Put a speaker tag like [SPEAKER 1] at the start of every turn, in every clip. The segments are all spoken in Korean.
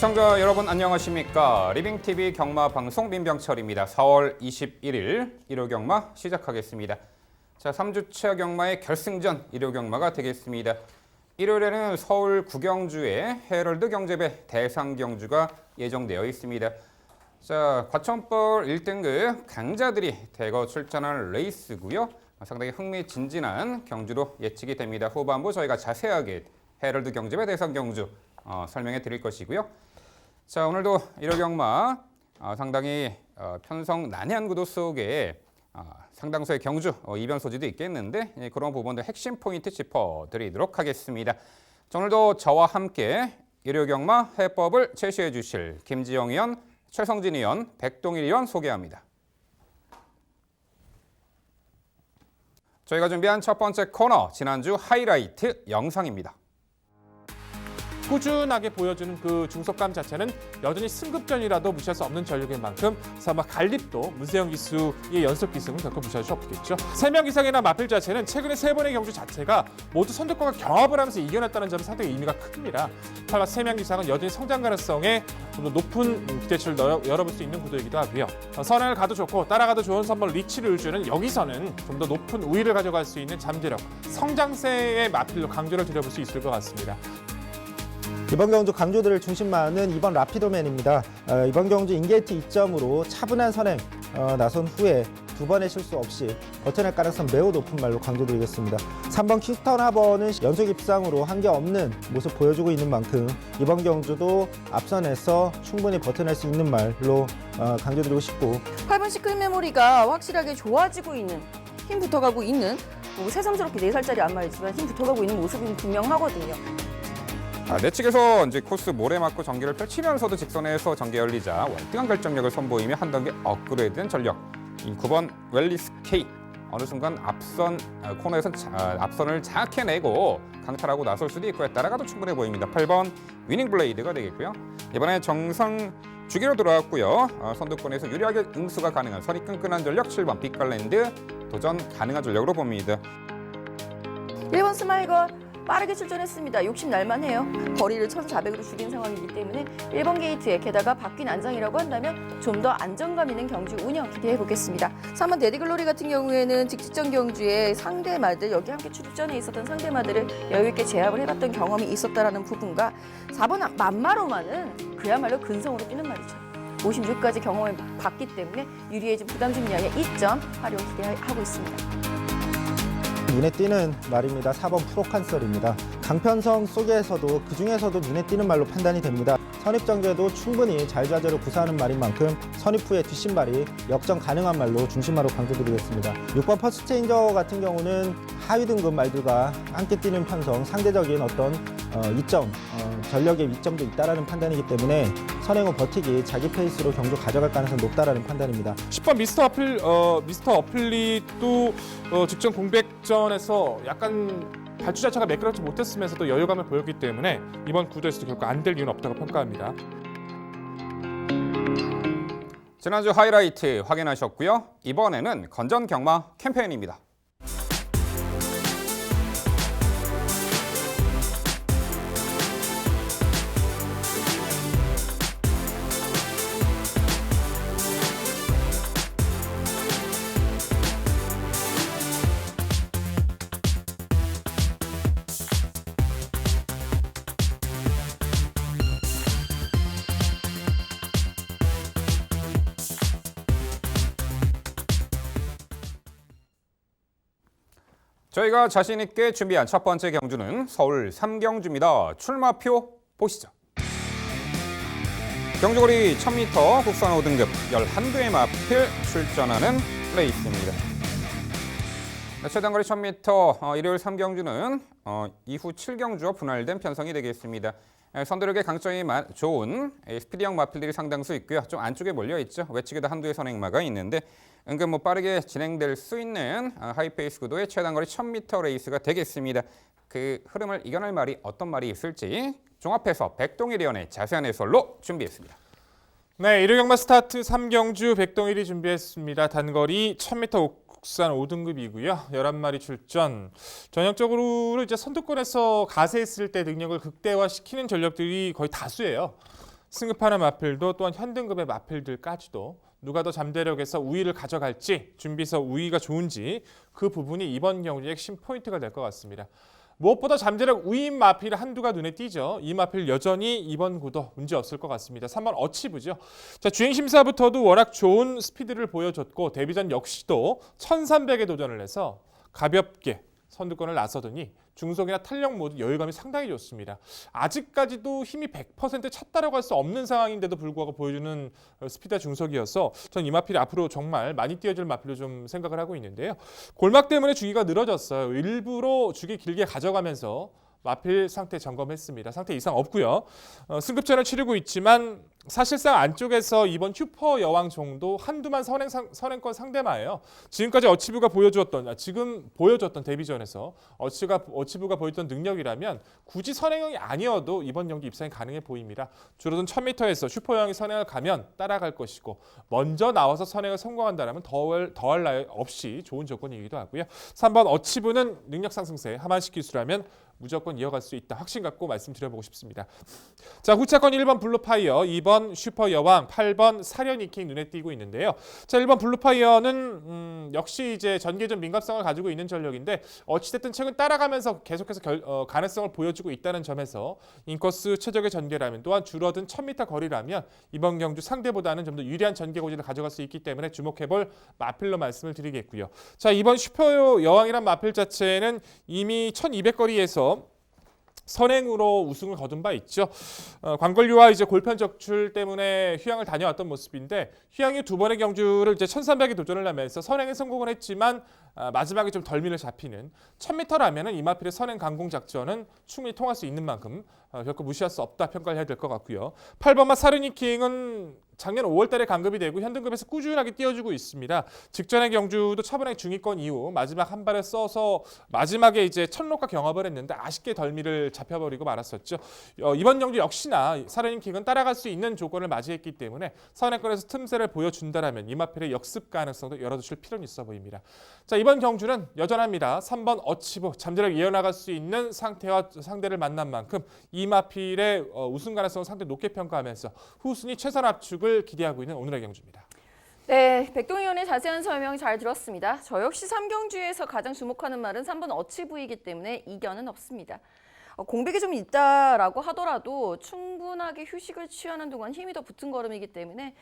[SPEAKER 1] 시청자 여러분 안녕하십니까? 리빙TV 경마방송 민병철입니다. 4월 21일 일요경마 시작하겠습니다. 자, 3주차 경마의 결승전 일요경마가 되겠습니다. 일요일에는 서울 구경주에 헤럴드 경제배 대상 경주가 예정되어 있습니다. 자, 과천벌 1등급 강자들이 대거 출전하는 레이스고요. 상당히 흥미진진한 경주로 예측이 됩니다. 후반부 저희가 자세하게 헤럴드 경제배 대상 경주 설명해 드릴 것이고요. 자, 오늘도 일요경마 상당히 편성 난해한 구도 속에 상당수의 경주 이변 소지도 있겠는데 그런 부분들 핵심 포인트 짚어드리도록 하겠습니다. 자, 오늘도 저와 함께 일요경마 해법을 제시해 주실 김지영 의원, 최성진 의원, 백동일 의원 소개합니다. 저희가 준비한 첫 번째 코너, 지난주 하이라이트 영상입니다.
[SPEAKER 2] 꾸준하게 보여주는 그 중속감 자체는 여전히 승급전이라도 무시할 수 없는 전력인 만큼 아마 갈립도 문세영 기수의 연속 기승은 결코 무시할 수 없겠죠. 3명 기상이나 마필 자체는 최근에 3번의 경주 자체가 모두 선두권과 경합을 하면서 이겨냈다는 점이 상당히 의미가 큽니다. 따라 3명 기상은 여전히 성장 가능성에 좀 더 높은 기대치를 열어볼 수 있는 구도이기도 하고요. 선행을 가도 좋고 따라가도 좋은 선물 리치를 주는 여기서는 좀 더 높은 우위를 가져갈 수 있는 잠재력, 성장세의 마필로 강조를 드려볼 수 있을 것 같습니다.
[SPEAKER 3] 이번 경주 강조들을 중심만은 2번 라피도맨입니다. 이번 경주 인게이트 2점으로 차분한 선행 나선 후에 두 번의 실수 없이 버텨낼 가능성 매우 높은 말로 강조드리겠습니다. 3번 킹스턴 하버는 연속 입상으로 한계 없는 모습 보여주고 있는 만큼 이번 경주도 앞선에서 충분히 버텨낼 수 있는 말로 강조드리고 싶고,
[SPEAKER 4] 8번 시크릿 메모리가 확실하게 좋아지고 있는, 힘 붙어가고 있는, 새삼스럽게 4살짜리 안마이지만 힘 붙어가고 있는 모습이 분명하거든요.
[SPEAKER 1] 내측에서 이제 코스 모래 맞고 전개를 펼치면서도 직선에서 전개 열리자 월등한 결정력을 선보이며 한 단계 업그레이드된 전력. 이 9번 웰리스 K 어느 순간 코너에서 앞선을 장악해내고 강탈하고 나설 수도 있고요. 따라가도 충분해 보입니다. 8번 위닝 블레이드가 되겠고요. 이번에 정상 주기로 들어왔고요. 선두권에서 유리하게 응수가 가능한 선이 끈끈한 전력 7번 빅갈랜드 도전 가능한 전력으로 봅니다.
[SPEAKER 4] 1번 스마일걸 빠르게 출전했습니다. 욕심 날만해요. 거리를 1,400으로 줄인 상황이기 때문에 1번 게이트에 게다가 바뀐 안장이라고 한다면 좀 더 안정감 있는 경주 운영 기대해 보겠습니다. 3번 데디글로리 같은 경우에는 직직전 경주에 상대마들, 여기 함께 출전해 있었던 상대마들을 여유 있게 제압을 해봤던 경험이 있었다라는 부분과 4번 만마로마는 그야말로 근성으로 뛰는 말이죠. 56까지 경험을 봤기 때문에 유리해진 부담 심리하에 2점 활용 기대하고 있습니다.
[SPEAKER 3] 눈에 띄는 말입니다. 4번 프로칸설입니다. 강편성 속에서도 그 중에서도 눈에 띄는 말로 판단이 됩니다. 선입정제도 충분히 자유자재로 구사하는 말인 만큼 선입 후에 뒷신발이 역전 가능한 말로 중심마로 강조드리겠습니다. 6번 퍼스트체인저 같은 경우는 하위 등급 말들과 함께 뛰는 편성, 상대적인 어떤 전력의 이점도 있다라는 판단이기 때문에 선행 후 버티기, 자기 페이스로 경주 가져갈 가능성이 높다라는 판단입니다.
[SPEAKER 2] 10번 미스터 어플릿도 직전 공백전에서 약간 발주 자체가 매끄럽지 못했으면서도 여유감을 보였기 때문에 이번 구도에서도 결코 안 될 이유는 없다고 평가합니다.
[SPEAKER 1] 지난주 하이라이트 확인하셨고요. 이번에는 건전 경마 캠페인입니다. 저희가 자신 있게 준비한 첫 번째 경주는 서울 3경주입니다. 출마표 보시죠. 경주거리 1000m 국산 5등급 11개의 마필 출전하는 레이스입니다. 최단거리 1000m 일요일 3경주는 이후 7경주와 분할된 편성이 되겠습니다. 선두력의 강점이 좋은 스피디형 마필들이 상당수 있고요. 좀 안쪽에 몰려있죠. 외측에도 한두의 선행마가 있는데 은근 빠르게 진행될 수 있는 하이페이스 구도의 최단거리 1000m 레이스가 되겠습니다. 그 흐름을 이겨낼 말이 어떤 말이 있을지 종합해서 백동일 의원의 자세한 해설로 준비했습니다.
[SPEAKER 2] 네, 일요경마 스타트 3경주 백동일이 준비했습니다. 단거리 1000m 국산 5등급이고요. 11마리 출전. 전형적으로 이제 선두권에서 가세했을 때 능력을 극대화시키는 전력들이 거의 다수예요. 승급하는 마필도 또한 현등급의 마필들까지도 누가 더 잠재력에서 우위를 가져갈지, 준비서 우위가 좋은지 그 부분이 이번 경기의 핵심 포인트가 될 것 같습니다. 무엇보다 잠재력 우위인 마필 한두가 눈에 띄죠. 이 마필 여전히 이번 구도 문제 없을 것 같습니다. 3번 어치브죠. 자, 주행 심사부터도 워낙 좋은 스피드를 보여줬고 데뷔전 역시도 1300에 도전을 해서 가볍게 선두권을 나서더니 중속이나 탄력 모두 여유감이 상당히 좋습니다. 아직까지도 힘이 100% 찼다라고 할 수 없는 상황인데도 불구하고 보여주는 스피드와 중속이어서 전 이 마필이 앞으로 정말 많이 뛰어줄 마필로 좀 생각을 하고 있는데요. 골막 때문에 주기가 늘어졌어요. 일부러 주기 길게 가져가면서 마필 상태 점검했습니다. 상태 이상 없고요. 승급전을 치르고 있지만 사실상 안쪽에서 이번 슈퍼 여왕 정도 한두만 선행권 상대마예요. 지금까지 어치브가 지금 보여줬던 데뷔전에서 어치브가 보였던 능력이라면 굳이 선행형이 아니어도 이번 경기 입상이 가능해 보입니다. 줄어든 1000m에서 슈퍼 여왕이 선행을 가면 따라갈 것이고 먼저 나와서 선행을 성공한다면 더할 나위 없이 좋은 조건이기도 하고요. 3번 어치브는 능력 상승세 하만식 기수라면 무조건 이어갈 수 있다. 확신 갖고 말씀드려보고 싶습니다. 자, 후차권 1번 블루파이어, 2번 슈퍼 여왕, 8번 사련이킹 눈에 띄고 있는데요. 자, 1번 블루파이어는 역시 이제 전개전 민감성을 가지고 있는 전력인데 어찌됐든 최근 따라가면서 계속해서 가능성을 보여주고 있다는 점에서 인코스 최적의 전개라면 또한 줄어든 1000m 거리라면 이번 경주 상대보다는 좀 더 유리한 전개 고지를 가져갈 수 있기 때문에 주목해볼 마필로 말씀을 드리겠고요. 자, 이번 슈퍼 여왕이란 마필 자체는 이미 1200거리에서 선행으로 우승을 거둔 바 있죠. 광걸류와 이제 골편 적출 때문에 휴양을 다녀왔던 모습인데 휴양이 두 번의 경주를 이제 1300에 도전을 하면서 선행에 성공을 했지만 마지막에 좀 덜미를 잡히는 1000m라면은 이마필의 선행 강공 작전은 충분히 통할 수 있는 만큼 결코 무시할 수 없다 평가를 해야 될 것 같고요. 8번마 사르니킹은 작년 5월달에 강급이 되고 현등급에서 꾸준하게 뛰어주고 있습니다. 직전의 경주도 차분하게 중위권 이후 마지막 한 발을 써서 마지막에 이제 천록과 경합을 했는데 아쉽게 덜미를 잡혀버리고 말았었죠. 이번 경주 역시나 사르니킹은 따라갈 수 있는 조건을 맞이했기 때문에 선행권에서 틈새를 보여준다라면 이마필의 역습 가능성도 열어두실 필요는 있어 보입니다. 자, 이번 경주는 여전합니다. 3번 어치브 잠재력 이어나갈 수 있는 상태와 상대를 만난 만큼 이마필의 우승 가능성을 상당히 높게 평가하면서 후순위 최선 압축을 기대하고 있는 오늘의 경주입니다.
[SPEAKER 4] 네, 백동희 의원의 자세한 설명 잘 들었습니다. 저 역시 3경주에서 가장 주목하는 말은 3번 어치브이기 때문에 이견은 없습니다. 공백이 좀 있다라고 하더라도 충분하게 휴식을 취하는 동안 힘이 더 붙은 걸음이기 때문에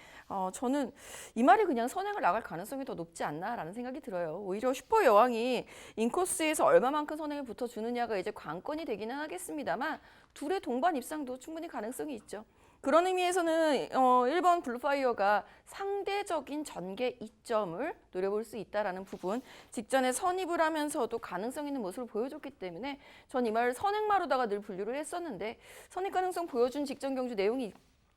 [SPEAKER 4] 저는 이 말이 그냥 선행을 나갈 가능성이 더 높지 않나라는 생각이 들어요. 오히려 슈퍼 여왕이 인코스에서 얼마만큼 선행을 붙어주느냐가 이제 관건이 되기는 하겠습니다만 둘의 동반 입상도 충분히 가능성이 있죠. 그런 의미에서는 1번 블루파이어가 상대적인 전개 이점을 노려볼 수 있다는 부분, 직전에 선입을 하면서도 가능성 있는 모습을 보여줬기 때문에 전 이 말을 선행마루다가 늘 분류를 했었는데 선입 가능성 보여준 직전 경주 내용이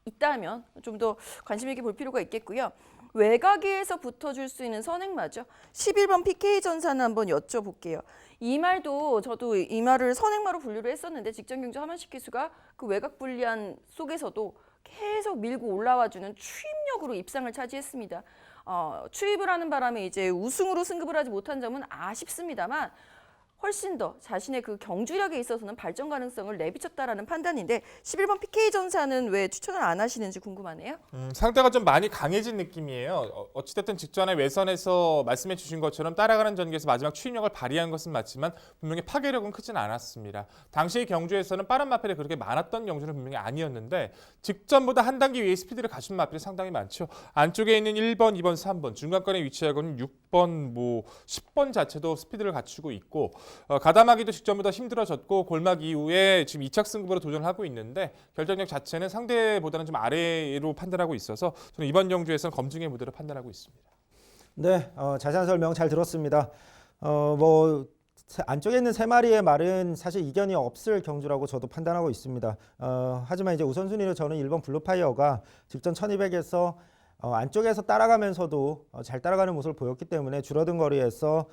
[SPEAKER 4] 있다면 좀 더 관심 있게 볼 필요가 있겠고요. 외곽에서 붙어줄 수 있는 선행마죠. 11번 PK 전사는 한번 여쭤볼게요. 이 말도 저도 이 말을 선행마로 분류를 했었는데 직전 경주 하만식 기수가 그 외곽 불리한 속에서도 계속 밀고 올라와주는 추입력으로 입상을 차지했습니다. 추입을 하는 바람에 이제 우승으로 승급을 하지 못한 점은 아쉽습니다만 훨씬 더 자신의 그 경주력에 있어서는 발전 가능성을 내비쳤다라는 판단인데 11번 PK 전사는 왜 추천을 안 하시는지 궁금하네요.
[SPEAKER 2] 상대가 좀 많이 강해진 느낌이에요. 어찌됐든 직전에 외선에서 말씀해 주신 것처럼 따라가는 전개에서 마지막 추임력을 발휘한 것은 맞지만 분명히 파괴력은 크진 않았습니다. 당시 경주에서는 빠른 마필이 그렇게 많았던 경주는 분명히 아니었는데 직전보다 한 단계 위의 스피드를 갖춘 마필이 상당히 많죠. 안쪽에 있는 1번, 2번, 3번, 중간권에 위치하고는 6번, 10번 자체도 스피드를 갖추고 있고 가담하기도 직전보다 힘들어졌고 골막 이후에 지금 2착 승급으로 도전을 하고 있는데 결정력 자체는 상대보다는 좀 아래로 판단하고 있어서 저는 이번 경주에서는 검증의 무대로 판단하고 있습니다.
[SPEAKER 3] 네, 자세한 설명 잘 들었습니다. 안쪽에 있는 세 마리의 말은 사실 이견이 없을 경주라고 저도 판단하고 있습니다. 하지만 이제 우선순위로 저는 1번 블루파이어가 직전 1200에서 안쪽에서 따라가면서도 잘 따라가는 모습을 보였기 때문에 줄어든 거리에서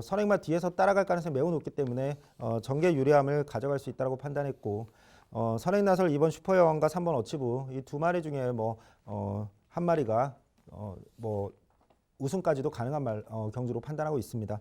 [SPEAKER 3] 선행마 뒤에서 따라갈 가능성이 매우 높기 때문에 전개 유리함을 가져갈 수 있다고 판단했고 선행 나설 2번 슈퍼여왕과 3번 어치브 이 두 마리 중에 한 마리가 우승까지도 가능한 경주로 판단하고 있습니다.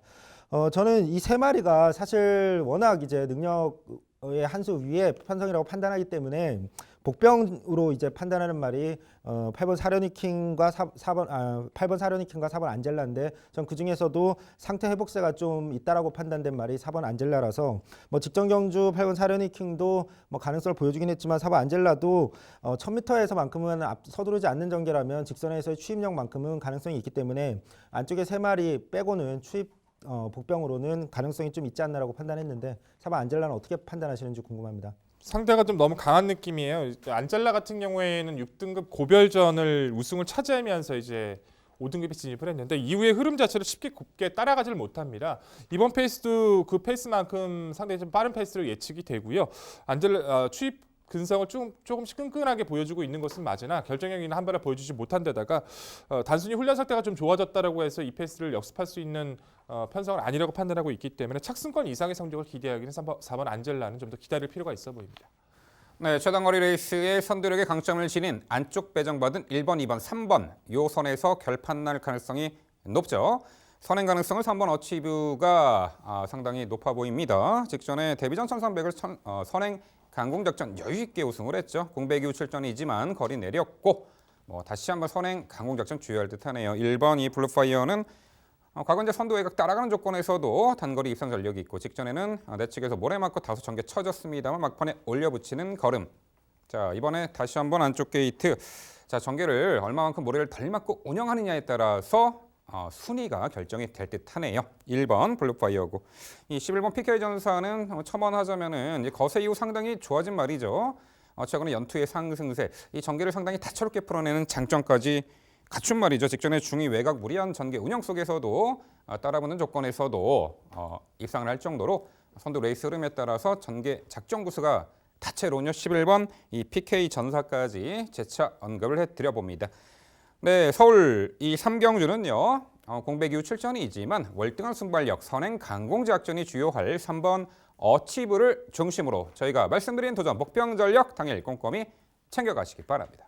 [SPEAKER 3] 저는 이 세 마리가 사실 워낙 이제 능력의 한 수 위에 편성이라고 판단하기 때문에 복병으로 이제 판단하는 말이 8번 사려니킹과 8번 사려니킹과 4번 안젤라인데 전 그 중에서도 상태 회복세가 좀 있다라고 판단된 말이 4번 안젤라라서 뭐 직전 경주 8번 사려니킹도 뭐 가능성을 보여주긴 했지만 4번 안젤라도 1000m에서만큼은 서두르지 않는 전개라면 직선에서의 추입력만큼은 가능성이 있기 때문에 안쪽에 3마리 빼고는 추입 복병으로는 가능성이 좀 있지 않나라고 판단했는데 4번 안젤라는 어떻게 판단하시는지 궁금합니다.
[SPEAKER 2] 상대가 좀 너무 강한 느낌이에요. 안젤라 같은 경우에는 6등급 고별전을 우승을 차지하면서 이제 5등급에 진입을 했는데 이후의 흐름 자체를 쉽게 곱게 따라가지를 못합니다. 이번 페이스도 그 페이스만큼 상당히 좀 빠른 페이스로 예측이 되고요. 안젤라 추입 근성을 조금씩 끈끈하게 보여주고 있는 것은 맞으나 결정력이나 한 발을 보여주지 못한 데다가 단순히 훈련 상태가 좀 좋아졌다라고 해서 이 페이스를 역습할 수 있는 편성은 아니라고 판단하고 있기 때문에 착승권 이상의 성적을 기대하기는 4번 안젤라는 좀 더 기다릴 필요가 있어 보입니다.
[SPEAKER 1] 네, 최단거리 레이스의 선두력의 강점을 지닌 안쪽 배정받은 1번, 2번, 3번 요 선에서 결판 날 가능성이 높죠. 선행 가능성을 3번 어치브가 상당히 높아 보입니다. 직전에 데뷔전 1300을 선행 강공작전 여유있게 우승을 했죠. 공백 이후 출전이지만 거리 내렸고 다시 한번 선행 강공작전 주의할 듯하네요. 1번 이 블루파이어는 과거 이제 선두 외곽 따라가는 조건에서도 단거리 입상 전력이 있고 직전에는 내측에서 모래 맞고 다소 전개 쳐졌습니다만 막판에 올려붙이는 걸음. 자, 이번에 다시 한번 안쪽 게이트. 자, 전개를 얼마만큼 모래를 덜 맞고 운영하느냐에 따라서 순위가 결정이 될 듯하네요. 1번 블루파이어고 이 11번 PK 전사는 첨언하자면은 이제 거세 이후 상당히 좋아진 말이죠. 최근에 연투의 상승세, 이 전개를 상당히 다채롭게 풀어내는 장점까지 갖춘 말이죠. 직전에 중위 외곽 무리한 전개 운영 속에서도 따라붙는 조건에서도 입상을 할 정도로 선두 레이스 흐름에 따라서 전개 작전 구수가 다채로운요. 11번 이 PK 전사까지 재차 언급을 해드려 봅니다. 네, 서울 이 3경주는요. 공백 이후 출전이지만 월등한 순발력, 선행 강공작전이 주요할 3번 어치브를 중심으로 저희가 말씀드린 도전 목병 전력 당일 꼼꼼히 챙겨가시기 바랍니다.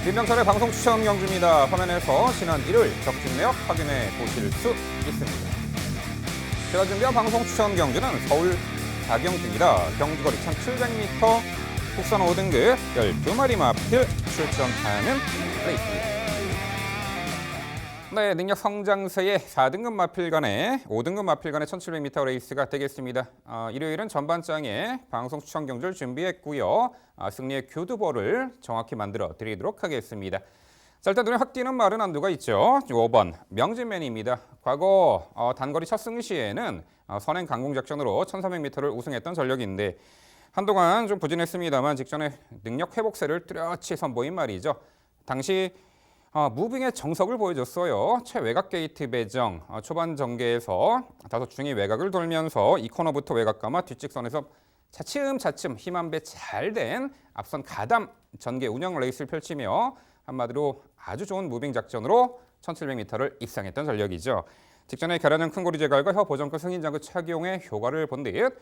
[SPEAKER 1] 민병철의 방송 추천 경주입니다. 화면에서 지난 일요일 적진 내역 확인해 보실 수 있습니다. 제가 준비한 방송 추천 경주는 서울 4경주입니다. 경주거리 1700m, 국선 5등급 12마리 마필 출전하는 레이스입니다. 네, 능력 성장세의 4등급 마필 간의 5등급 마필 간의 1700m 레이스가 되겠습니다. 일요일은 전반장에 방송 추천 경주를 준비했고요. 승리의 교두보를 정확히 만들어 드리도록 하겠습니다. 자, 일단 눈에 확 띄는 말은 한두가 있죠. 5번 명진맨입니다. 과거 단거리 첫 승시에는 선행 강공작전으로 1300m를 우승했던 전력인데 한동안 좀 부진했습니다만 직전에 능력 회복세를 뚜렷이 선보인 말이죠. 당시 무빙의 정석을 보여줬어요. 최외곽 게이트 배정, 초반 전개에서 다소 중위 외곽을 돌면서 이 코너부터 외곽 감아 뒷직선에서 차츰차츰 힘 한 배 잘 된 앞선 가담 전개 운영 레이스를 펼치며 한마디로 아주 좋은 무빙 작전으로 1700m를 입상했던 전력이죠. 직전에 결연형 큰고리 제갈과 혀 보정크 승인장구 착용의 효과를 본 듯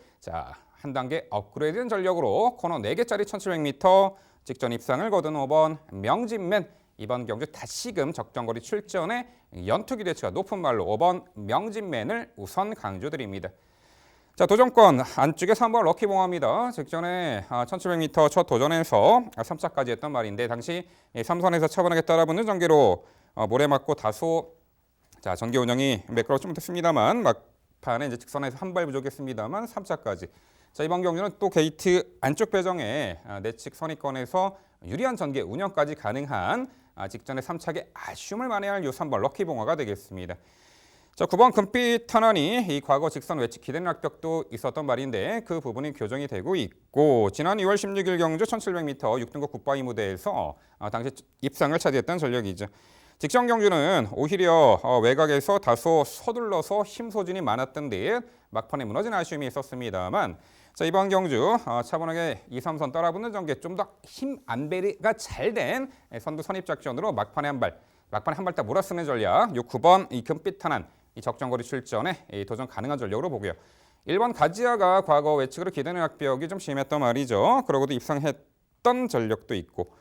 [SPEAKER 1] 한 단계 업그레이드된 전력으로 코너 4개짜리 1700m 직전 입상을 거둔 5번 명진맨. 이번 경주 다시금 적정거리 출전에 연투 기대치가 높은 말로 5번 명진맨을 우선 강조드립니다. 자, 도전권 안쪽에 3번 럭키봉화입니다. 직전에 1700m 첫 도전에서 3차까지 했던 말인데 당시 3선에서 차분하게 따라붙는 전개로 모래 맞고 다소 전개 운영이 매끄럽지 못했습니다만 막판에 이제 직선에서 한 발 부족했습니다만 3차까지. 자, 이번 경주는 또 게이트 안쪽 배정에 내측 선입권에서 유리한 전개 운영까지 가능한 직전에 3차게 아쉬움을 만회할 요 3번 럭키봉화가 되겠습니다. 자, 9번 금빛 탄환이 이 과거 직선 외측 기대는 악벽도 있었던 말인데 그 부분이 교정이 되고 있고 지난 2월 16일 경주 1700m 6등급 굿바이 무대에서 당시 입상을 차지했던 전력이죠. 직전 경주는 오히려 외곽에서 다소 서둘러서 힘 소진이 많았던 데 막판에 무너진 아쉬움이 있었습니다만 자, 이번 경주 차분하게 2, 3선 따라붙는 전개 좀 더 힘 안배가 잘 된 선두 선입 작전으로 막판에 한 발 딱 몰아쓰는 전략. 요 9번 이 금빛 탄환 이 적정거리 출전에 도전 가능한 전력으로 보고요. 1번 가지아가 과거 외측으로 기대는 악벽이 좀 심했단 말이죠. 그러고도 입상했던 전력도 있고